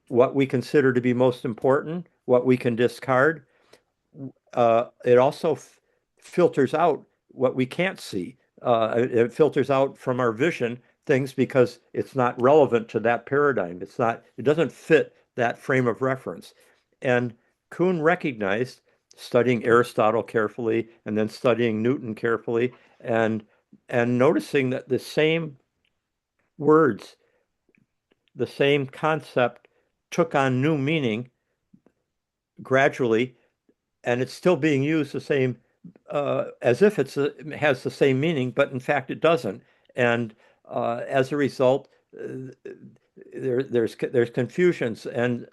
what we consider to be most important, what we can discard. It also filters out what we can't see. It filters out from our vision things because it's not relevant to that paradigm. It doesn't fit that frame of reference. And Kuhn recognized, studying Aristotle carefully and then studying Newton carefully, and noticing that the same words, the same concept took on new meaning gradually, and it's still being used the same as if has the same meaning, but in fact it doesn't. And as a result, there's confusions, and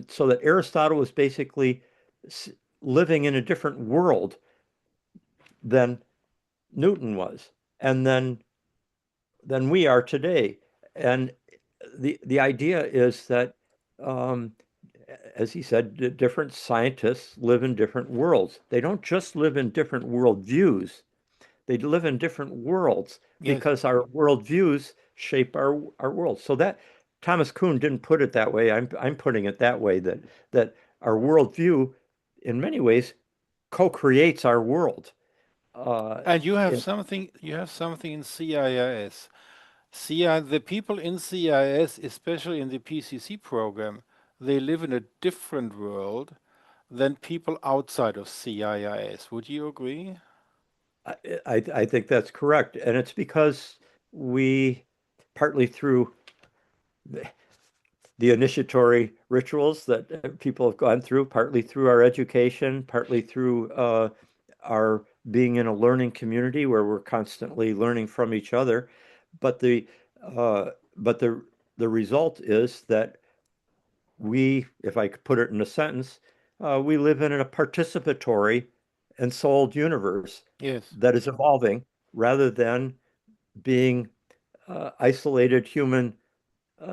so that Aristotle was basically living in a different world than Newton was, and than we are today. And the idea is that, um, as he said, different scientists live in different worlds. They don't just live in different worldviews. They live in different worlds Yes. because our worldviews shape our world. So that Thomas Kuhn didn't put it that way. I'm putting it that way, that our worldview, in many ways, co-creates our world. Uh, And in, you have something in CIIS. The people in CIS, especially in the PCC program, they live in a different world than people outside of CIIS. Would you agree? I think that's correct, and it's because we, partly through the initiatory rituals that people have gone through, partly through our education, partly through our being in a learning community where we're constantly learning from each other. But uh, the result is that we, if I could put it in a sentence, we live in a participatory and souled universe Yes. that is evolving rather than being isolated human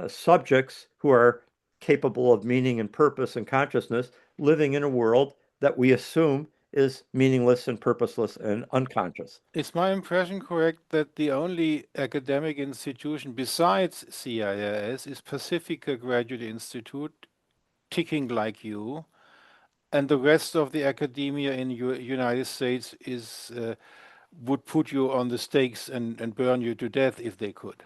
subjects who are capable of meaning and purpose and consciousness living in a world that we assume is meaningless and purposeless and unconscious. Is my impression correct that the only academic institution besides CIIS is Pacifica Graduate Institute, ticking like you, and the rest of the academia in United States is would put you on the stakes and burn you to death if they could?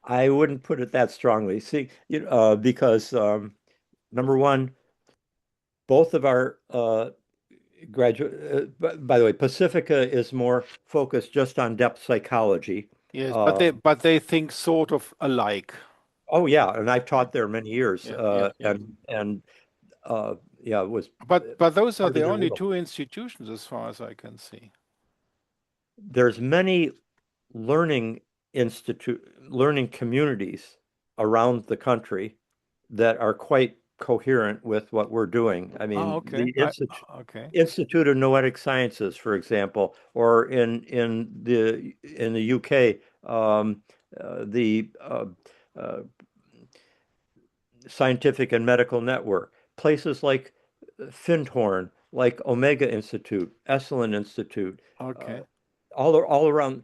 I wouldn't put it that strongly. See, because number one, both of our graduate, by the way, Pacifica is more focused just on depth psychology. Yes, but Uh, they think sort of alike. oh yeah, and I've Yeah, taught there many years, yeah, yes, yes. and yeah, it was But those are part the of their only world. two institutions as far as I can see. There's many learning learning communities around the country that are quite coherent with what we're doing. I Oh, mean, okay. Okay. Institute of Noetic Sciences, for example, or in the UK, the uh, Scientific and Medical Network, places like Findhorn, like Omega Institute, Esalen Institute, uh, Okay. all around,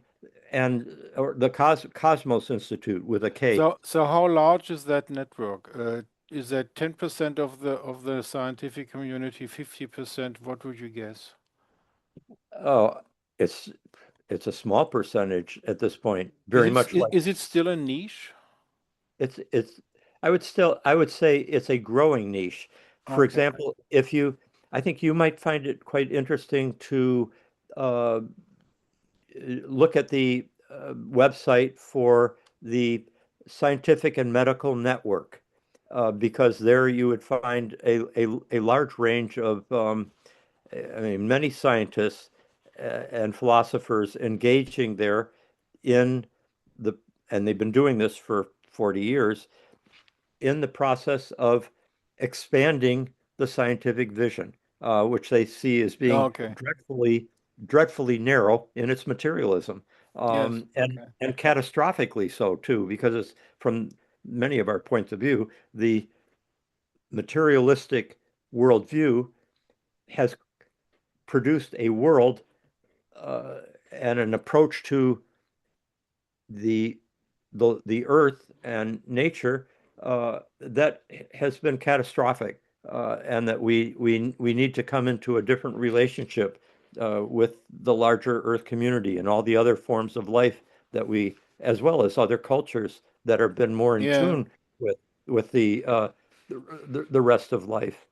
and or the Cosmos Institute with a K. So how large is that network? Is that 10% of the scientific community, 50%? What would you guess? Oh, it's it's a small percentage at this point, very much like Is it still a niche? it's I would say it's a growing niche. For Okay. example, I think you might find it quite interesting to uh, look at the website for the Scientific and Medical Network, because there you would find a large range of, I mean, many scientists and philosophers engaging there in the, and they've been doing this for 40 years in the process of expanding the scientific vision, which they see as being Okay. dreadfully narrow in its materialism, Yes. Okay. and catastrophically so too, because it's from many of our points of view, the materialistic worldview has produced a world uh, and an approach to the the earth and nature that has been catastrophic, and that we need to come into a different relationship with the larger earth community and all the other forms of life that we, as well as other cultures that have been more in Yeah. tune with the rest of life.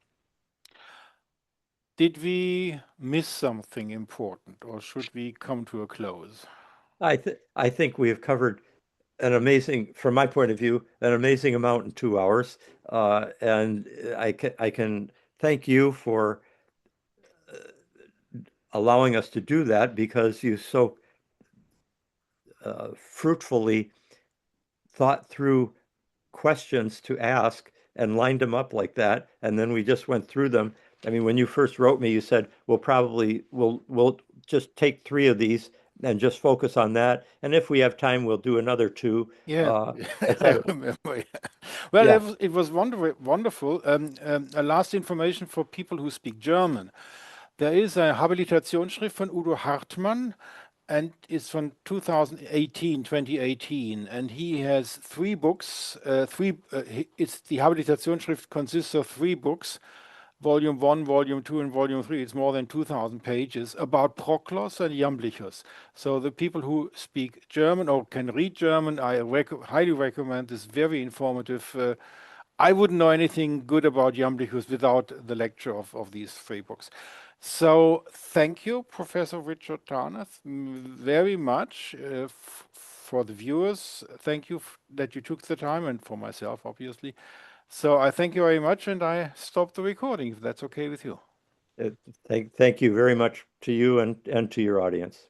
Did we miss something important, or should we come to a close? I think we have covered an amazing, from my point of view, an amazing amount in 2 hours. And I can thank you for allowing us to do that, because you so fruitfully thought through questions to ask and lined them up like that. And then we just went through them. I mean, when you first wrote me, you said, we'll just take three of these and just focus on that. And if we have time, we'll do another two, Yeah, et I cetera. remember. Yeah. Well, Yeah. it was wonderful. Wonderful. A last information for people who speak German. There is a Habilitationsschrift von Udo Hartmann, and it's from 2018, and he has three books. It's the Habilitationsschrift consists of three books, Volume 1, Volume 2, and Volume 3. It's more than 2,000 pages about Proklos and Jamblichus. So the people who speak German or can read German, I highly recommend this. Very informative. I wouldn't know anything good about Jamblichus without the lecture of these three books. So thank you, Professor Richard Tarnas, very much for the viewers. Thank you that you took the time, and for myself, obviously. So I thank you very much, and I stop the recording if that's okay with you. Thank you very much to you and to your audience.